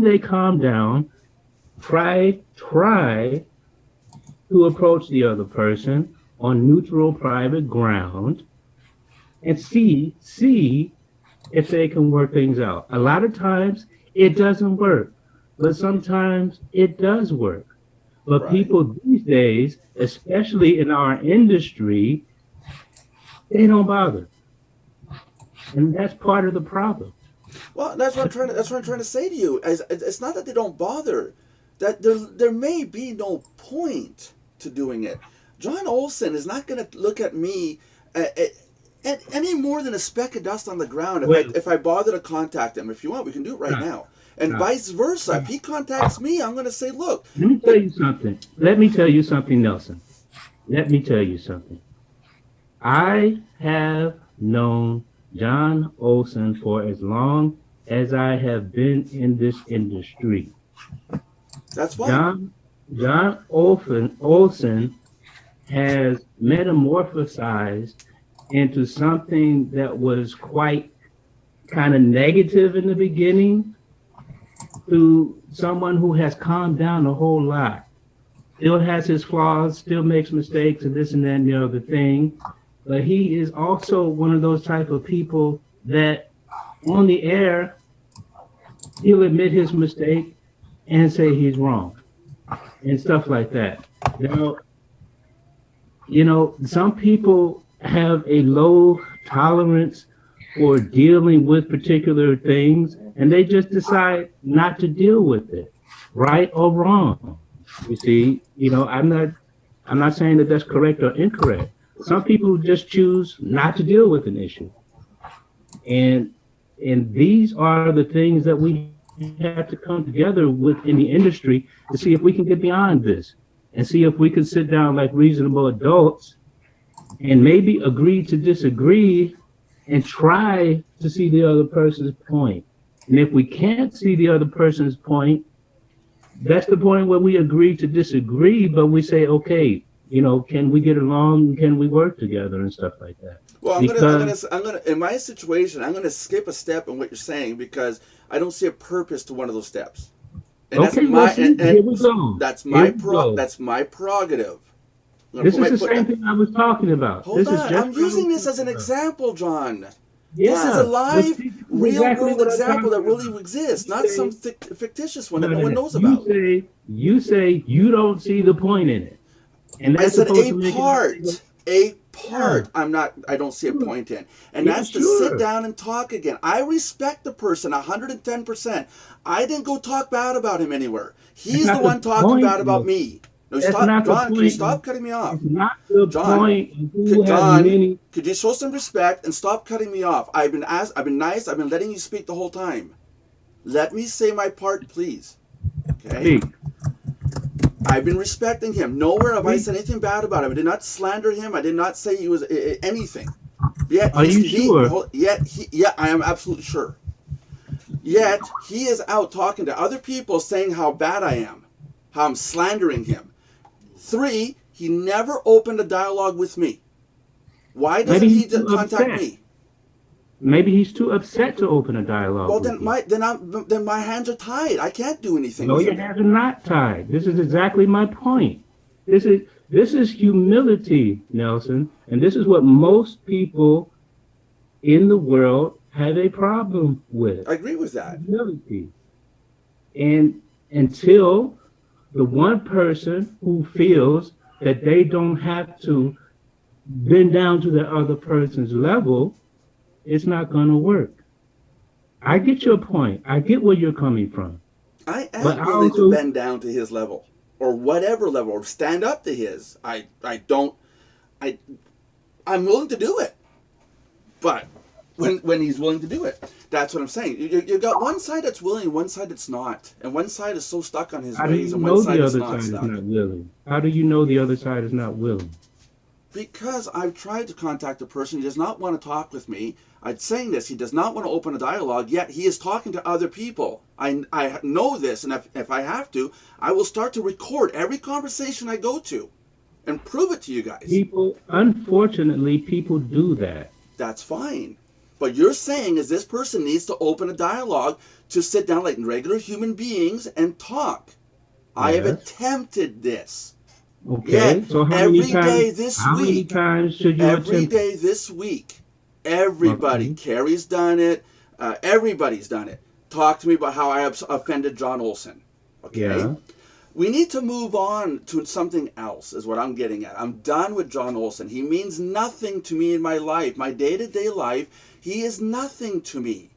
they calm down, try to approach the other person on neutral, private ground and see if they can work things out. A lot of times it doesn't work, but sometimes it does work. But
Right.
people these days, especially in our industry, they don't bother. And that's part of the problem.
Well, that's what I'm trying to say to you. It's not that they don't bother, that there may be no point to doing it. John Olson is not going to look at me any more than a speck of dust on the ground if I bother to contact him. If you want, we can do it right now. And vice versa. If he contacts me, I'm going to say, look.
Let me tell you something. Let me tell you something, Nelson. Let me tell you something. I have known John Olson for as long as I have been in this industry.
That's why.
John Olson has metamorphosized into something that was quite kind of negative in the beginning to someone who has calmed down a whole lot. Still has his flaws, still makes mistakes and this and that and the other thing. But he is also one of those type of people that on the air, he'll admit his mistake and say he's wrong and stuff like that. Now, some people have a low tolerance for dealing with particular things, and they just decide not to deal with it, right or wrong. You see, I'm not saying that that's correct or incorrect. Some people just choose not to deal with an issue, and these are the things that we have to come together with in the industry to see if we can get beyond this and see if we can sit down like reasonable adults and maybe agree to disagree and try to see the other person's point. And if we can't see the other person's point, that's the point where we agree to disagree, but we say, okay, you know, can we get along? Can we work together and stuff like that?
Well, I'm gonna, in my situation, I'm gonna skip a step in what you're saying because I don't see a purpose to one of those steps. And
okay, here we go.
That's my prerogative.
This is the same thing I was talking about.
Hold on, I'm using this as an example, John.
Yeah,
this is a live, real-world example that really exists, not some fictitious one that no one knows about.
You say you don't see the point in it. And
I said a part. I don't see a point in. And that's to sit down and talk again. I respect the person 110%. I didn't go talk bad about him anywhere. He's the one talking bad about me. No, stop, John, can you stop cutting me off?
Not the point.
John, could you show some respect and stop cutting me off? I've been nice, I've been letting you speak the whole time. Let me say my part, please. Okay? I've been respecting him. Nowhere have I said anything bad about him. I did not slander him. I did not say he was anything. Yet,
are you sure?
Yeah, I am absolutely sure. Yet, he is out talking to other people saying how bad I am, how I'm slandering him. 3, he never opened a dialogue with me. Why doesn't he contact me?
Maybe he's too upset to open a dialogue.
Well, then my hands are tied. I can't do anything.
No, your hands are not tied. This is exactly my point. This is humility, Nelson, and this is what most people in the world have a problem with.
I agree with that.
Humility. And until the one person who feels that they don't have to bend down to the other person's level, it's not going to work. I get your point. I get where you're coming from.
I am willing to bend down to his level, or whatever level, or stand up to his. I'm willing to do it. But when he's willing to do it, that's what I'm saying. You've got one side that's willing, one side that's not, and one side is so stuck on his ways, and one side is not stuck.
How do you know the other side is not willing?
Because I've tried to contact a person. He does not want to talk with me. I'm saying this. He does not want to open a dialogue, yet he is talking to other people. I know this, and if I have to, I will start to record every conversation I go to and prove it to you guys.
Unfortunately, people do that.
That's fine. But you're saying is this person needs to open a dialogue to sit down like regular human beings and talk. Yes. I have attempted this.
Okay, so
every day this week, everybody,
okay.
Carrie's done it, everybody's done it. Talk to me about how I have offended John Olson. Okay?
Yeah.
We need to move on to something else, is what I'm getting at. I'm done with John Olson. He means nothing to me in my life, my day-to-day life. He is nothing to me.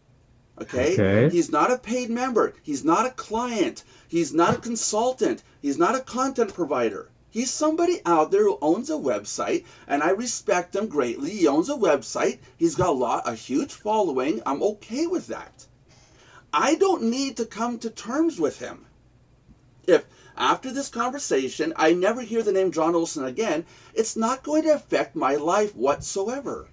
Okay? He's not a paid member. He's not a client. He's not a consultant. He's not a content provider. He's somebody out there who owns a website, and I respect him greatly. He owns a website. He's got a huge following. I'm okay with that. I don't need to come to terms with him. If after this conversation I never hear the name John Olson again, it's not going to affect my life whatsoever.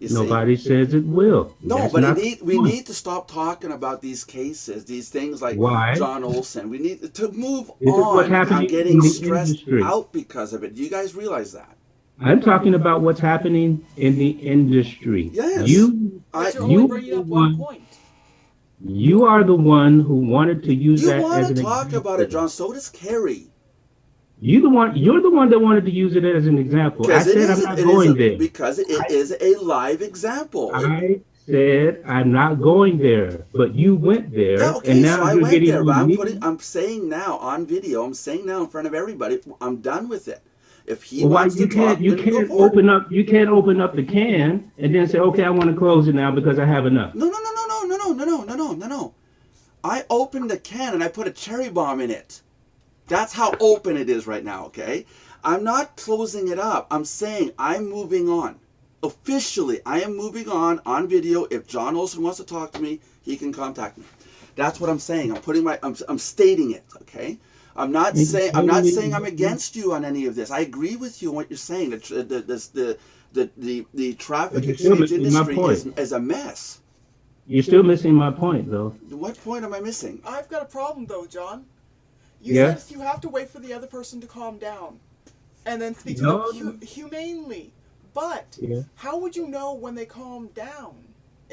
Nobody says it will.
No, but we need to stop talking about these cases, these things like John Olson. We need to move on. I'm getting stressed out because of it. Do you guys realize that?
I'm talking about what's happening in the industry.
Yes.
You are the one who wanted to use that as an example. You want to
talk about it, John. So does Carrie.
You're the one that wanted to use it as an example. I said I'm not going there.
Because it is a live example.
I said I'm not going there, but you went there.
Yeah, okay, and now so I went there, but I'm saying now on video, I'm saying now in front of everybody, I'm done with it. If he wants to talk,
you can't open up the can and then say, okay, I want to close it now because I have enough.
No. I opened the can and I put a cherry bomb in it. That's how open it is right now, okay? I'm not closing it up. I'm saying I'm moving on. Officially, I am moving on video. If John Olson wants to talk to me, he can contact me. That's what I'm saying. I'm stating it, okay? I'm not saying I'm against you on any of this. I agree with you on what you're saying. The The traffic
But you're still
exchange
missing my
industry
point.
is a mess.
You're still missing my point, though.
What point am I missing?
I've got a problem though, John. You
Yeah.
said you have to wait for the other person to calm down, and then speak to
No.
them humanely. But
Yeah.
how would you know when they calm down?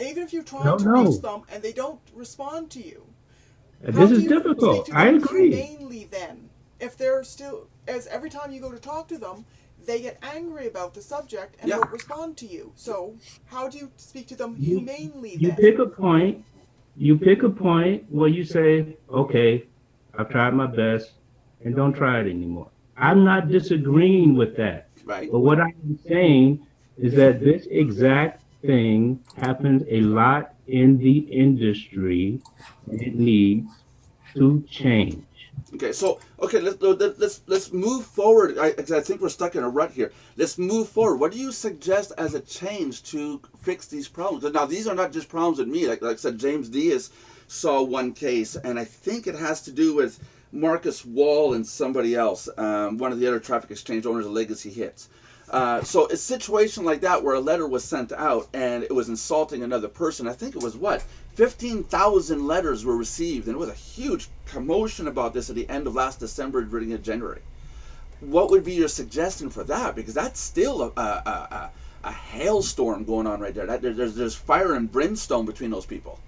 Even if you're trying
Don't
to
know.
reach them and they don't respond to you. How
This
do
is
you
difficult.
speak to
I
them
agree.
humanely then? If they're still, as every time you go to talk to them, they get angry about the subject and
Yeah.
don't respond to you. So how do you speak to them
You-
humanely
You
then?
pick a point. You pick a point where you say, "Okay, I've tried my best, and don't try it anymore." I'm not disagreeing with that.
Right.
But what I'm saying is that this exact thing happens a lot in the industry, and it needs to change.
Okay, so let's move forward. I think we're stuck in a rut here. Let's move forward. What do you suggest as a change to fix these problems? Now, these are not just problems with me. Like I said, James Diaz saw one case, and I think it has to do with Marcus Wall and somebody else, one of the other traffic exchange owners of Legacy Hits. So a situation like that where a letter was sent out and it was insulting another person, I think it was 15,000 letters were received, and it was a huge commotion about this at the end of last December, beginning of January. What would be your suggestion for that? Because that's still a hailstorm going on right there. There's fire and brimstone between those people.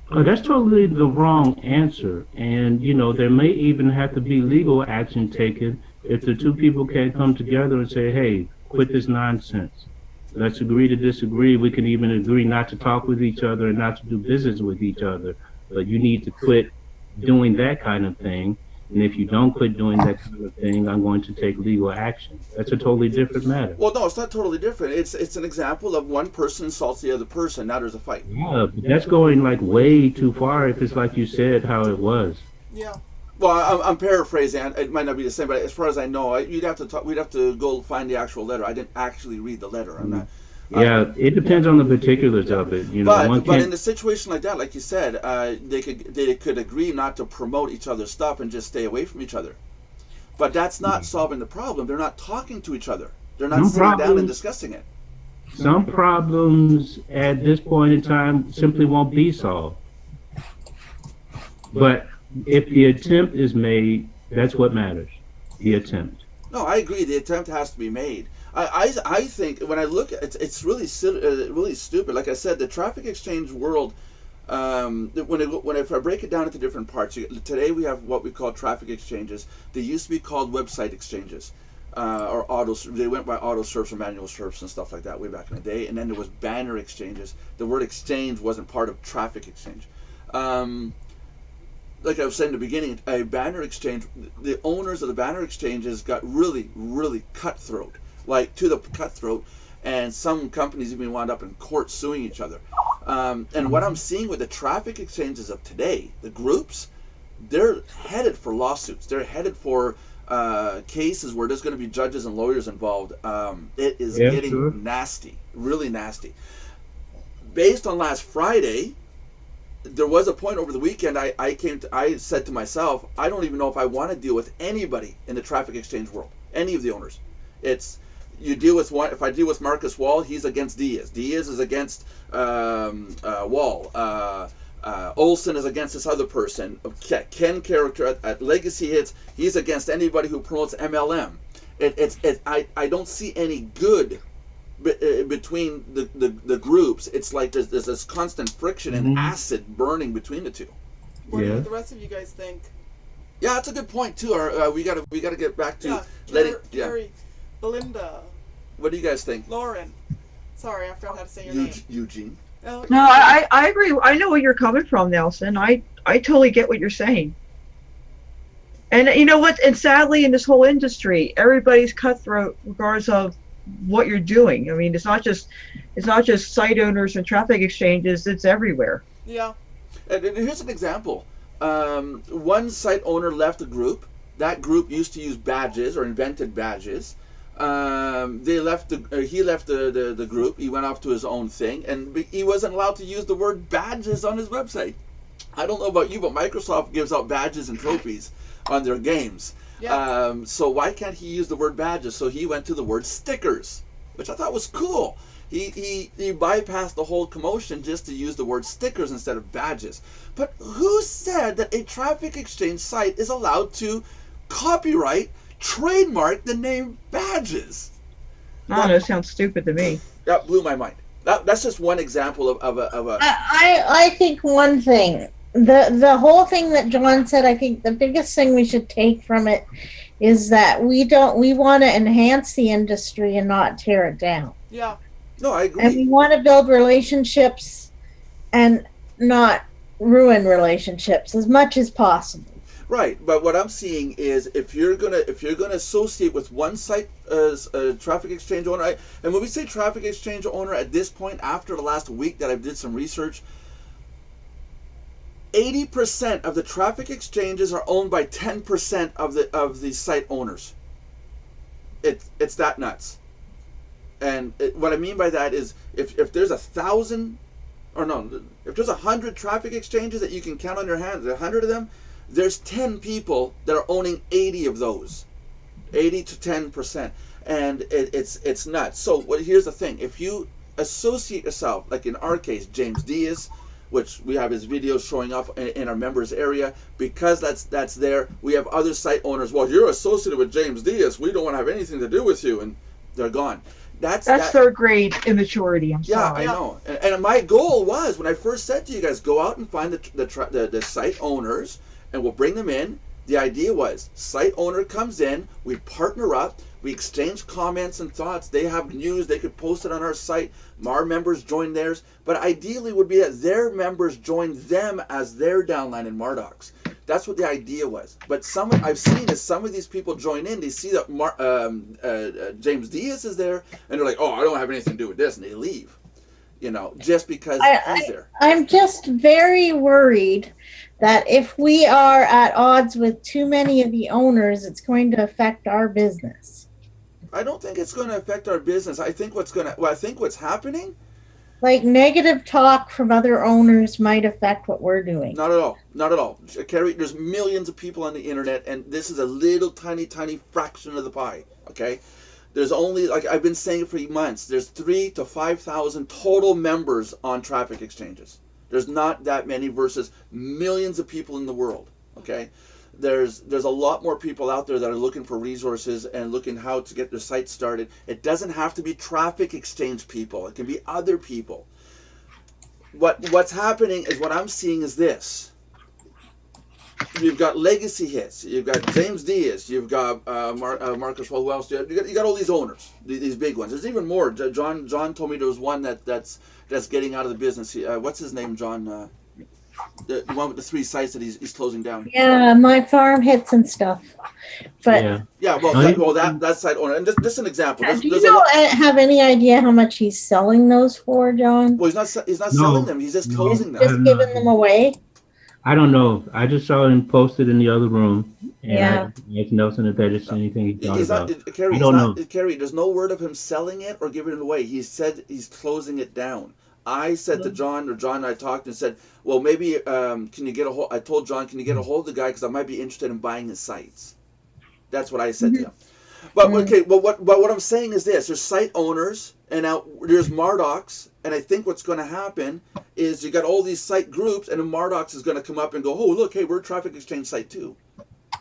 Oh, that's totally the wrong answer. And, there may even have to be legal action taken if the two people can't come together and say, "Hey, quit this nonsense. Let's agree to disagree. We can even agree not to talk with each other and not to do business with each other. But you need to quit doing that kind of thing. And if you don't quit doing that kind of thing, I'm going to take legal action." That's a totally different matter.
Well, no, it's not totally different. It's an example of one person insults the other person. Now there's a fight.
Yeah, but that's going like way too far if it's like you said how it was.
Yeah.
Well, I'm paraphrasing. It might not be the same, but as far as I know, we'd have to go find the actual letter. I didn't actually read the letter. I'm not.
Yeah, it depends on the particulars of it.
But in a situation like that, like you said, they could agree not to promote each other's stuff and just stay away from each other. But that's not solving the problem. They're not talking to each other. They're not sitting down and discussing it.
Some problems at this point in time simply won't be solved. But if the attempt is made, that's what matters. The attempt.
No, I agree. The attempt has to be made. I think when I look at it's really really stupid. Like I said, the traffic exchange world. If I break it down into different parts, today we have what we call traffic exchanges. They used to be called website exchanges, or they went by auto serves or manual serves and stuff like that way back in the day. And then there was banner exchanges. The word exchange wasn't part of traffic exchange. Like I was saying in the beginning, a banner exchange, the owners of the banner exchanges got really, really cutthroat, like to the cutthroat, and some companies even wound up in court suing each other. And what I'm seeing with the traffic exchanges of today, the groups, they're headed for lawsuits. They're headed for cases where there's going to be judges and lawyers involved. It is getting nasty, really nasty. Based on last Friday, there was a point over the weekend I said to myself, I don't even know if I want to deal with anybody in the traffic exchange world, any of the owners. You deal with one. If I deal with Marcus Wall, he's against Diaz. Diaz is against Wall. Olson is against this other person. Ken character at Legacy Hits, he's against anybody who promotes MLM. I don't see any good between the groups. It's like there's this constant friction and acid burning between the two.
What do the rest of you guys think?
Yeah, that's a good point too. We gotta get back to
Jerry, Belinda.
What do you guys think?
Lauren. Sorry, I forgot how to say your name.
Eugene.
Oh,
No, I agree. I know where you're coming from, Nelson. I totally get what you're saying. And you know what? And sadly, in this whole industry, everybody's cutthroat regardless of what you're doing. I mean, it's not just site owners and traffic exchanges. It's everywhere.
Yeah.
And here's an example. One site owner left a group. That group used to use badges or invented badges. He left the group. He went off to his own thing, and he wasn't allowed to use the word badges on his website. I don't know about you, but Microsoft gives out badges and trophies on their games. Yeah. So why can't he use the word badges? So he went to the word stickers. which I thought was cool. He bypassed the whole commotion just to use the word stickers instead of badges. But who said that a traffic exchange site is allowed to copyright, trademark the name badges?
I don't know, it sounds stupid to me.
That blew my mind. That's just one example of a.
I think one thing, the whole thing that John said, I think the biggest thing we should take from it is that we want to enhance the industry and not tear it down.
Yeah.
No, I agree.
And we want to build relationships and not ruin relationships as much as possible.
Right, but what I'm seeing is if you're gonna associate with one site as a traffic exchange owner, and when we say traffic exchange owner at this point, after the last week that I did some research, 80% of the traffic exchanges are owned by 10% of the site owners. It's that nuts. And what I mean by that is if there's 1,000, or no, if there's 100 traffic exchanges that you can count on your hands, 100 of them, there's 10 people that are owning 80 of those, 80 to 10%, and it's nuts. So here's the thing: if you associate yourself, like in our case, James Diaz, which we have his videos showing up in our members area, because that's there. We have other site owners. Well, you're associated with James Diaz. We don't want to have anything to do with you, and they're gone. That's
third grade immaturity. I'm sorry.
Yeah, I know. And my goal was, when I first said to you guys, go out and find the site owners, and we'll bring them in. The idea was, site owner comes in, we partner up, we exchange comments and thoughts. They have news, they could post it on our site. Our members join theirs. But ideally would be that their members join them as their downline in Mardox. That's what the idea was. But I've seen is some of these people join in, they see that James Diaz is there, and they're like, oh, I don't have anything to do with this, and they leave. You know, just because he's there.
I'm just very worried that if we are at odds with too many of the owners, it's going to affect our business.
I don't think it's going to affect our business. I think what's happening,
like, negative talk from other owners might affect what we're doing.
Not at all. Not at all. Carrie, there's millions of people on the internet, and this is a little tiny fraction of the pie, okay? There's only, like I've been saying for months, there's 3,000 to 5,000 total members on traffic exchanges. There's not that many versus millions of people in the world, okay? There's a lot more people out there that are looking for resources and looking how to get their site started. It doesn't have to be traffic exchange people. It can be other people. What's happening is, what I'm seeing is this. You've got legacy hits. You've got James Diaz. You've got Marcus. Well, who else? You got all these owners, these big ones. There's even more. John told me there was one that's getting out of the business. What's his name, John? The one with the 3 sites that he's closing down.
Yeah, my farm hits and stuff. But
that site owner. And just an example.
Do you have any idea how much he's selling those for, John?
Well, he's not selling them. He's just closing them.
Just giving them away.
I don't know. I just saw him posted in the other room. And I asked Nelson if there's anything he thought about.
Carrie,
I don't know.
Carrie, there's no word of him selling it or giving it away. He said he's closing it down. I said to John, or John and I talked and said, well, maybe can you get a hold? I told John, can you get a hold of the guy, because I might be interested in buying his sites. That's what I said to him. But okay, well, what I'm saying is this: there's site owners, and now there's Mardox, and I think what's going to happen is you got all these site groups, and then Mardox is going to come up and go, oh, look, hey, we're a traffic exchange site too,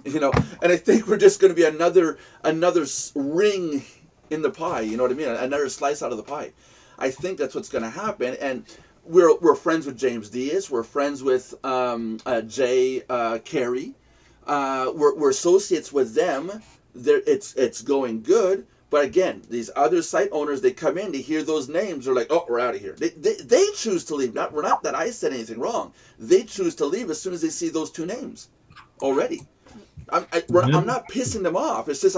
you know. And I think we're just going to be another ring in the pie. You know what I mean? Another slice out of the pie. I think that's what's going to happen, and we're friends with James Diaz. We're friends with Jay Carey. We're associates with them. It's going good, but again, these other site owners, they come in, they hear those names, they're like, oh, we're out of here. They choose to leave. Not that I said anything wrong. They choose to leave as soon as they see those 2 names already. I'm not pissing them off. It's just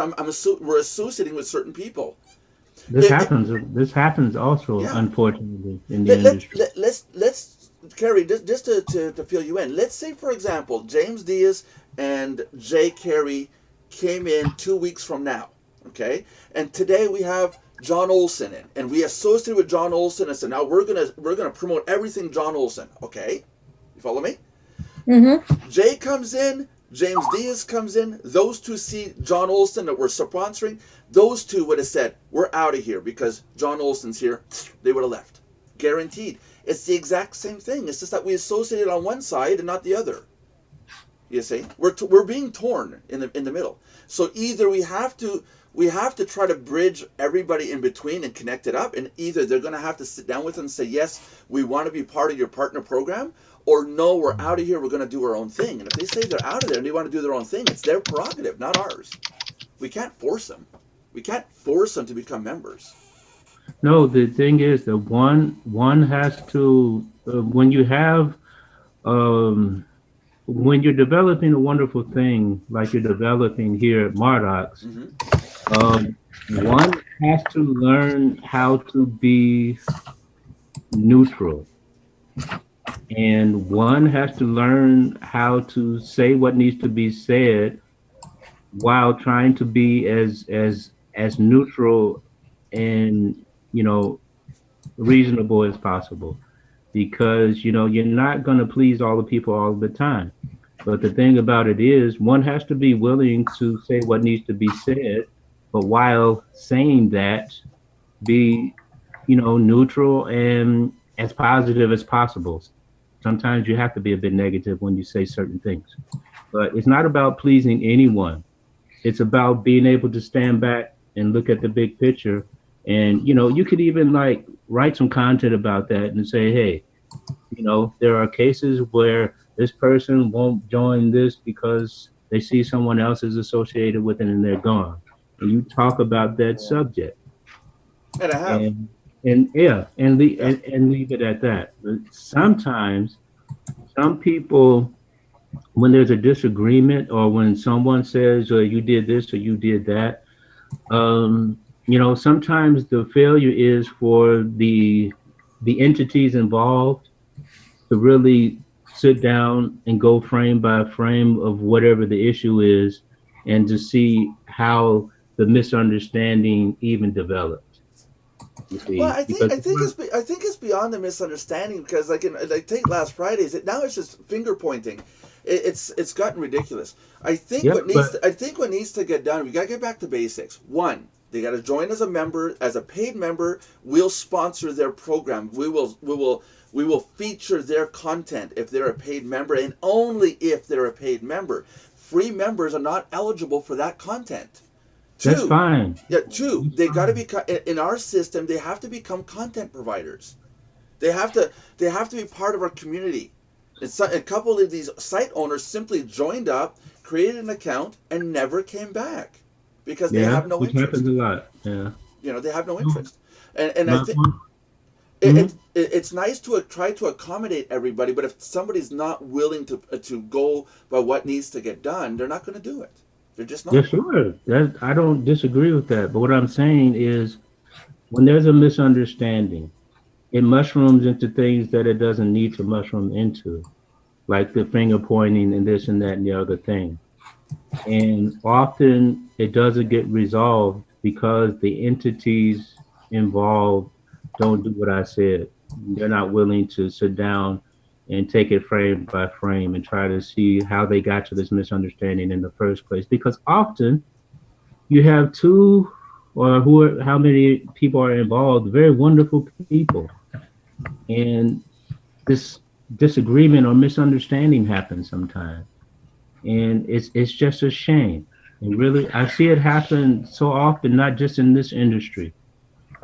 we're associating with certain people.
This happens also, unfortunately, in the industry.
Let's Carrie, just to fill you in. Let's say, for example, James Diaz and Jay Carey came in 2 weeks from now, okay? And today we have John Olson in, and we associate with John Olson and said, now we're gonna promote everything John Olson, okay? You follow me?
Mm-hmm.
Jay comes in, James Diaz comes in, those 2 see John Olson that we're sponsoring. those two would have said, we're out of here because John Olson's here, they would have left. Guaranteed. It's the exact same thing. It's just that we associate it on one side and not the other. You see, we're being torn in the middle. So either we have to try to bridge everybody in between and connect it up, and either they're going to have to sit down with us and say, yes, we want to be part of your partner program, or no, we're out of here, we're going to do our own thing. And if they say they're out of there and they want to do their own thing, it's their prerogative, not ours. We can't force them. We can't force them to become members.
No, the thing is that one has to when you have when you're developing a wonderful thing like you're developing here at Mardox, one has to learn how to be neutral, and one has to learn how to say what needs to be said while trying to be as neutral and reasonable as possible, because you're not going to please all the people all the time. But the thing about it is, one has to be willing to say what needs to be said, but while saying that, be neutral and as positive as possible. Sometimes you have to be a bit negative when you say certain things, but it's not about pleasing anyone. It's about being able to stand back and look at the big picture. And, you could even write some content about that and say, hey, there are cases where this person won't join this because they see someone else is associated with it and they're gone. And you talk about that subject.
And I have.
And leave it at that. But sometimes some people, when there's a disagreement or when someone says, you did this or you did that, sometimes the failure is for the entities involved to really sit down and go frame by frame of whatever the issue is, and to see how the misunderstanding even developed.
Well, I think it's beyond the misunderstanding, because take last Friday's. Now it's just finger pointing. It's gotten ridiculous. I think what needs to get done. We got to get back to basics. One, they got to join as a member, as a paid member. We'll sponsor their program. We will feature their content if they're a paid member, and only if they're a paid member. Free members are not eligible for that content.
That's fine.
Yeah, they got to become, in our system, they have to become content providers. They have to be part of our community. A couple of these site owners simply joined up, created an account, and never came back because they have no interest.
Which happens a lot. Yeah.
They have no interest. And I think it's nice to try to accommodate everybody, but if somebody's not willing to go by what needs to get done, they're not going to do it. They're just not.
Yeah, sure. I don't disagree with that. But what I'm saying is, when there's a misunderstanding, it mushrooms into things that it doesn't need to mushroom into, like the finger pointing and this and that and the other thing. And often it doesn't get resolved because the entities involved don't do what I said. They're not willing to sit down and take it frame by frame and try to see how they got to this misunderstanding in the first place. Because often you have two or how many people are involved, very wonderful people. And this disagreement or misunderstanding happens sometimes. And it's just a shame. And really, I see it happen so often, not just in this industry.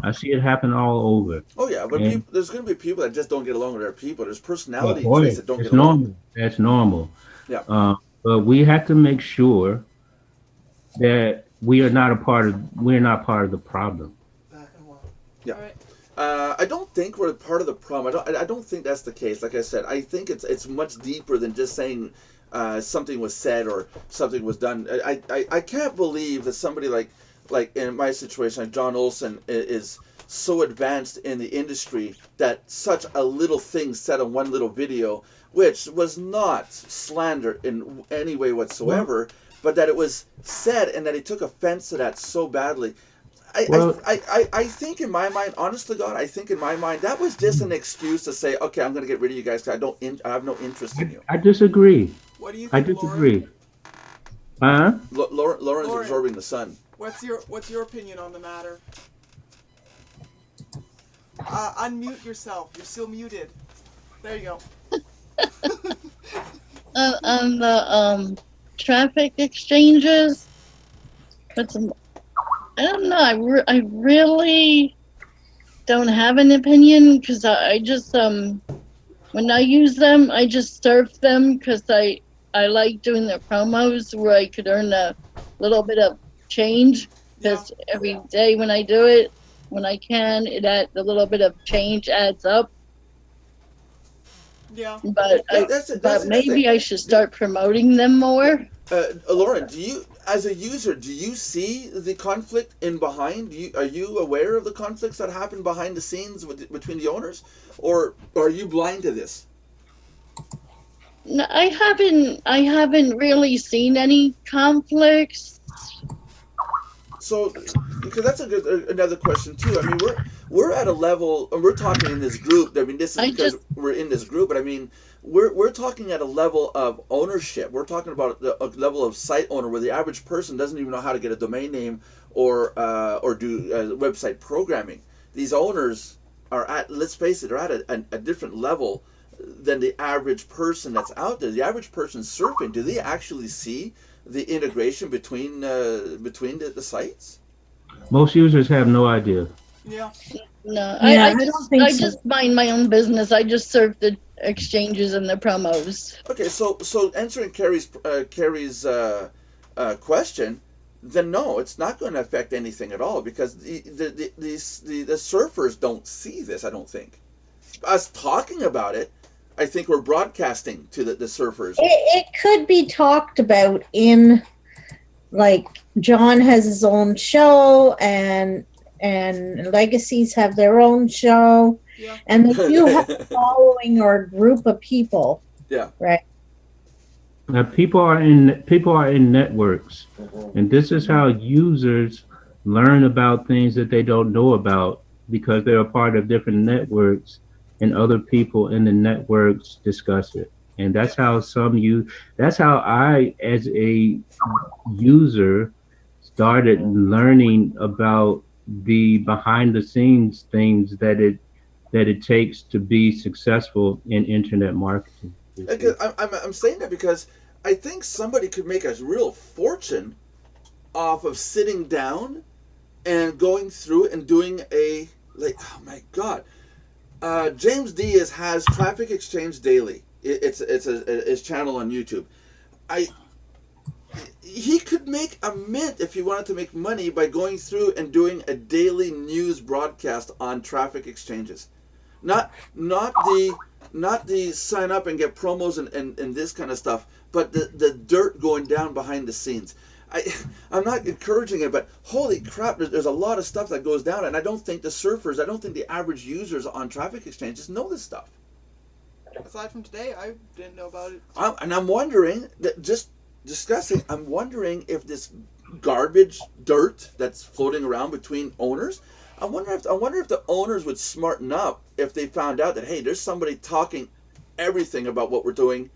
I see it happen all over.
Oh yeah, but there's going to be people that just don't get along with other people. There's personality traits that don't get along.
That's normal.
Yeah.
But we have to make sure that we're not part of the problem.
Yeah. Right. I don't think we're part of the problem. I don't think that's the case. Like I said, I think it's much deeper than just saying something was said or something was done. I can't believe that somebody like in my situation, like John Olson is so advanced in the industry that such a little thing said on one little video, which was not slander in any way whatsoever, but that it was said and that he took offense to that so badly. I think in my mind, honest to God, that was just an excuse to say, okay, I'm going to get rid of you guys because I have no interest in you.
I disagree.
What do you think,
I disagree. Huh?
Lauren's absorbing the sun.
What's your opinion on the matter? Unmute yourself. You're still muted. There you go.
On the traffic exchanges, but I don't know. I really don't have an opinion because I just when I use them, I just surf them because I like doing the promos where I could earn a little bit of change because every day when I do it, when I can, the little bit of change adds up.
Yeah.
But maybe I should start promoting them more.
Lauren, do you, as a user, do you see the conflict in behind? Are you aware of the conflicts that happen behind the scenes between the owners, or are you blind to this?
No, I haven't really seen any conflicts.
So, because that's another question too. I mean, we're at a level, and we're talking in this group. I mean, this is because we're in this group, but I mean, we're talking at a level of ownership. We're talking about a level of site owner where the average person doesn't even know how to get a domain name or do website programming. These owners are at, let's face it, are at a different level than the average person that's out there. The average person surfing, do they actually see the integration between the sites?
Most users have no idea.
Yeah.
No,
Yeah,
I just mind my own business. I just surf the exchanges and the promos.
Okay, so answering Carrie's question, then no, it's not going to affect anything at all because the surfers don't see this. I don't think. Us talking about it, I think we're broadcasting to the surfers.
It could be talked about in, like, John has his own show and Legacies have their own show.
Yeah.
And if you have a following or a group of people.
Yeah.
Right.
Now, people are in networks, and this is how users learn about things that they don't know about because they're a part of different networks, and other people in the networks discuss it. And that's how that's how I, as a user, started learning about the behind the scenes things that it takes to be successful in internet marketing.
I'm saying that because I think somebody could make a real fortune off of sitting down and going through and doing oh my God. James Diaz has Traffic Exchange Daily. It's his channel on YouTube. He could make a mint if he wanted to make money by going through and doing a daily news broadcast on traffic exchanges. Not the sign up and get promos and this kind of stuff, but the dirt going down behind the scenes. I'm not encouraging it, but holy crap, there's a lot of stuff that goes down, and I don't think the average users on traffic exchanges know this stuff.
Aside from today, I didn't know about it.
I'm wondering, I'm wondering if this garbage dirt that's floating around between owners, I wonder if the owners would smarten up if they found out that, hey, there's somebody talking everything about what we're doing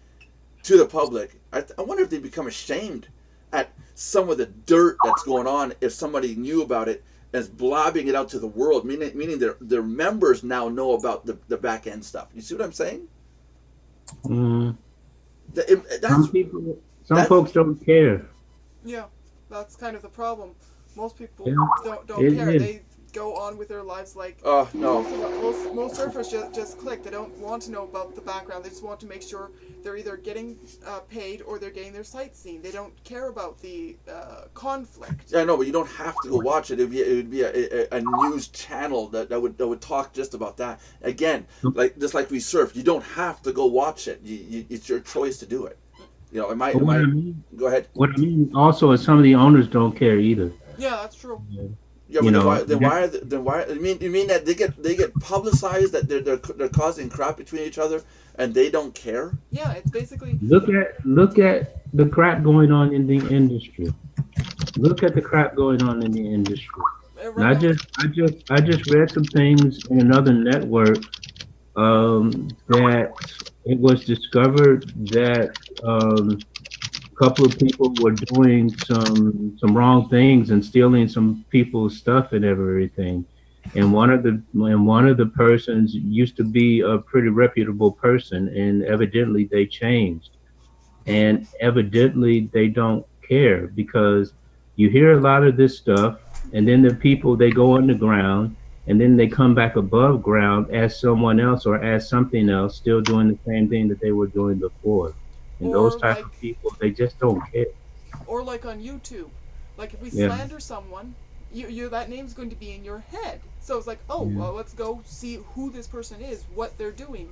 to the public. I wonder if they'd become ashamed at some of the dirt that's going on if somebody knew about it as blabbing it out to the world, meaning their members now know about the back end stuff. You see what I'm saying?
Some folks don't care.
Yeah, that's kind of the problem. Most people don't care. They go on with their lives like
no.
Most surfers just click. They don't want to know about the background. They just want to make sure they're either getting paid or they're getting their sites seen. They don't care about the conflict.
Yeah, I know, but you don't have to go watch it. It would be a news channel that would talk just about that. Again, just like we surf, you don't have to go watch it. It's your choice to do it. You know, go ahead.
What I mean also is some of the owners don't care either.
Yeah, that's true.
Yeah, but then why? You mean that they get publicized that they're causing crap between each other and they don't care?
Yeah, it's basically
look at the crap going on in the industry. Look at the crap going on in the industry. And I just read some things in another network that it was discovered that couple of people were doing some wrong things and stealing some people's stuff and everything. And one of the persons used to be a pretty reputable person, and evidently they changed. And evidently they don't care because you hear a lot of this stuff, and then the people they go underground, and then they come back above ground as someone else or as something else, still doing the same thing that they were doing before. And those
Or
type
like,
of people, they just don't care.
or like on YouTube, like if we
Yeah.
slander someone, you that name's going to be in your head. So it's like, oh,
Yeah.
well, let's go see who this person is, what they're doing.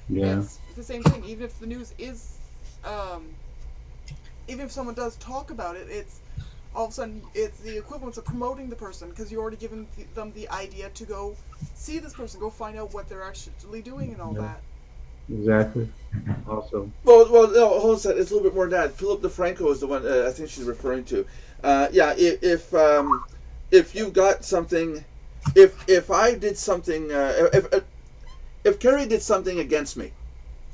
Yeah.
It's the same thing. Even if the news is, even if someone does talk about it, it's all of a sudden it's the equivalent of promoting the person because you're already giving them the idea to go see this person, go find out what they're actually doing and all
Yeah.
that.
Exactly. Also.
Well, no, hold on a second. It's a little bit more than that. Philip DeFranco is the one I think she's referring to. Yeah, if you got something, if I did something, if Carrie did something against me,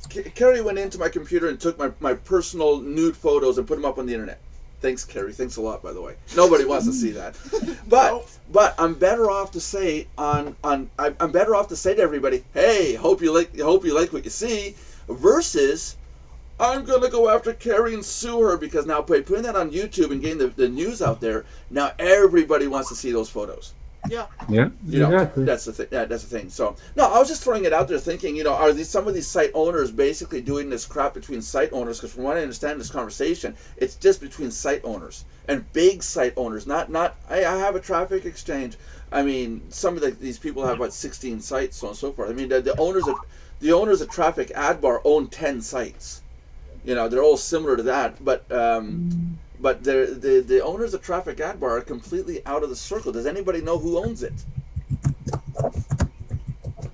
Carrie went into my computer and took my personal nude photos and put them up on the internet. Thanks, Carrie. Thanks a lot, by the way. Nobody wants to see that. But I'm better off to say I'm better off to say to everybody, hey, hope you like what you see, versus I'm gonna go after Carrie and sue her because now by putting that on YouTube and getting the news out there, now everybody wants to see those photos.
Yeah.
Yeah.
You know,
Exactly.
that's the thing. Yeah, that's the thing. So no, I was just throwing it out there, thinking, are some of these site owners basically doing this crap between site owners? Because from what I understand, this conversation, it's just between site owners and big site owners. Not. I have a traffic exchange. I mean, some of these people have about 16 sites, so on and so forth. I mean, the owners of Traffic Ad Bar own 10 sites. They're all similar to that, but the owners of Traffic Ad Bar are completely out of the circle. Does anybody know who owns it?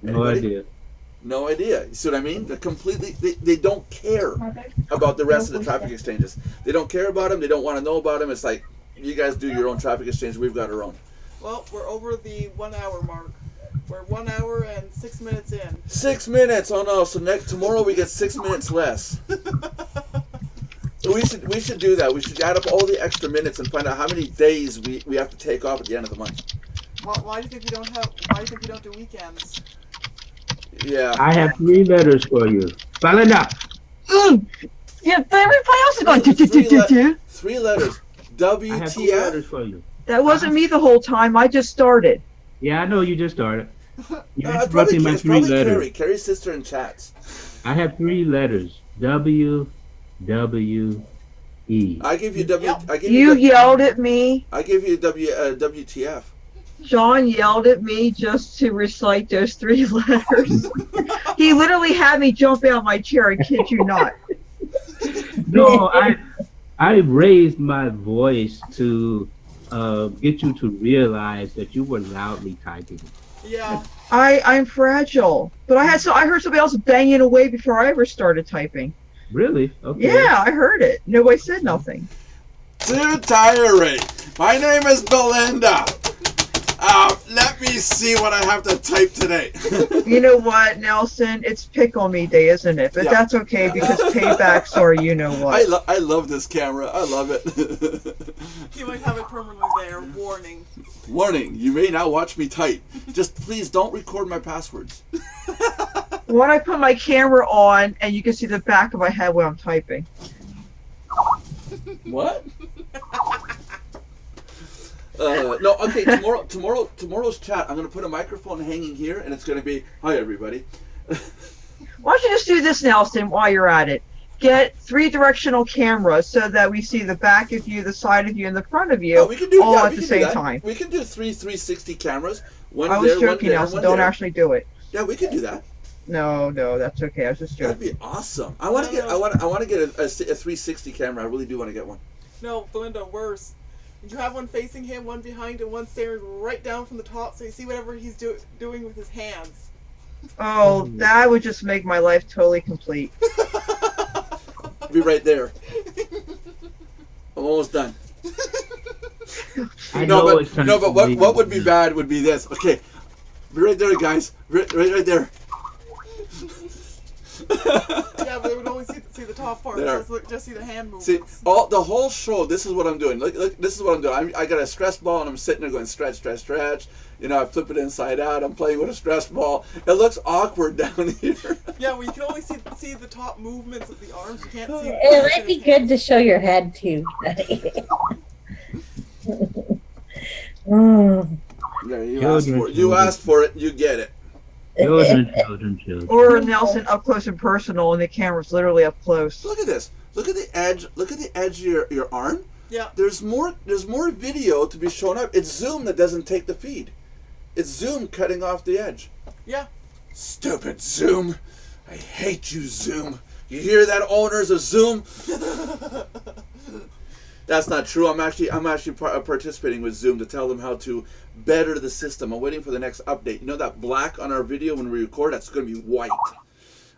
No
Anybody?
idea.
No idea. You see what I mean? They're completely. They don't care about the rest of the traffic exchanges. They don't care about them. They don't want to know about them. It's like, you guys do your own traffic exchange. We've got our own.
Well, we're over the 1 hour mark. We're 1 hour and 6 minutes in.
6 minutes. Oh no! So tomorrow we get 6 minutes less. We should do that. We should add up all the extra minutes and find out how many days we have to take off at the end of the month.
Why do you think we don't do weekends?
Yeah.
I have 3 letters for you. Belinda.
Yeah, everybody else is going do.
3 letters.
I have 3 letters
WTF.
for you.
That wasn't me the whole time. I just started.
Yeah, I know you just started. You're
It's probably,
interrupting my
it's
3
probably
letters.
Carrie's sister in chats.
I have 3 letters. W, W, E.
I give you
You yelled at me.
I give you WTF.
John yelled at me just to recite those 3 letters. He literally had me jump out of my chair. I kid you not.
No, I raised my voice to get you to realize that you were loudly typing.
Yeah.
I'm fragile, but I heard somebody else banging away before I ever started typing.
Really? Okay.
Yeah, I heard it. Nobody said nothing.
Dear Diary, my name is Belinda. Let me see what I have to type today.
You know what, Nelson? It's pick on me day, isn't it? But
Yeah.
that's okay because paybacks are you know what.
I love this camera. I love it.
You might have it permanently there. Warning.
Warning, you may now watch me type. Just please don't record my passwords.
When I put my camera on and you can see the back of my head when I'm typing.
What? No, okay, tomorrow's chat, I'm going to put a microphone hanging here, and it's going to be, hi, everybody.
Why don't you just do this, Nelson, while you're at it? Get 3-directional cameras so that we see the back of you, the side of you, and the front of you
Oh, we can do,
all
yeah,
at
we
the
can
same
do that.
time.
We can do 360 cameras. One
I was
there, one
joking,
there,
Nelson.
one
Don't
there.
actually do it.
Yeah, we can do that.
No, that's okay. I was just
That'd
joking.
be awesome. I want to get a 360 camera. I really do want to get one.
No, Belinda, worse. You have one facing him, one behind, and one staring right down from the top, so you see whatever he's doing with his hands.
Oh, that would just make my life totally complete.
I'll be right there. I'm almost done.
I know it's
but what would be bad would be this. Okay, be right there, guys. Right there.
Yeah, but they would only see the top part.
There.
So just see the hand
See,
movements.
the whole show, this is what I'm doing. Look, this is what I'm doing. I got a stress ball, and I'm sitting there going stretch, stretch, stretch. You know, I flip it inside out. I'm playing with a stress ball. It looks awkward down here.
Yeah, well, you can only see the top movements of the arms. You can't see.
It might be good to show your head too. Mm.
Yeah, you asked for it, you get it.
Children.
Or Nelson up close and personal, and the camera's literally up close.
Look at this. Look at the edge. Look at the edge of your arm.
Yeah.
There's more video to be shown up. It's Zoom that doesn't take the feed. It's Zoom cutting off the edge.
Yeah.
Stupid Zoom. I hate you, Zoom. You hear that, owners of Zoom? That's not true. I'm actually participating with Zoom to tell them how to better the system. I'm waiting for the next update. You know that black on our video when we record? That's going to be white.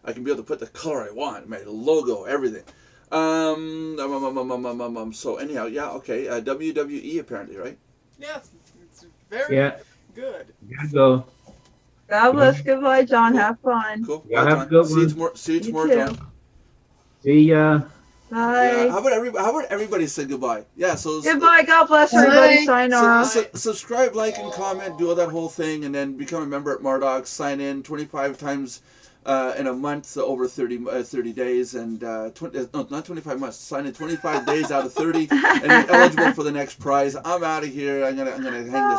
I can be able to put the color I want, my logo, everything. So anyhow, yeah, okay. WWE apparently, right?
Yeah, it's very good.
Gotta go.
God bless. Goodbye, John.
Cool.
Have fun.
Cool.
Yeah,
Bye,
have a
John.
good
See you
one.
tomorrow. See you tomorrow,
too.
John.
See ya.
Bye.
Yeah, how about everybody say goodbye? Yeah, so
Goodbye. God bless everybody.
Bye.
Sayonara.
subscribe, like, and comment, do all that whole thing, and then become a member at Mardox. Sign in 25 times in a month, over 30 days, and not 25 months. Sign in 25 days out of 30, and you're eligible for the next prize. I'm out of here. I'm gonna hang this up.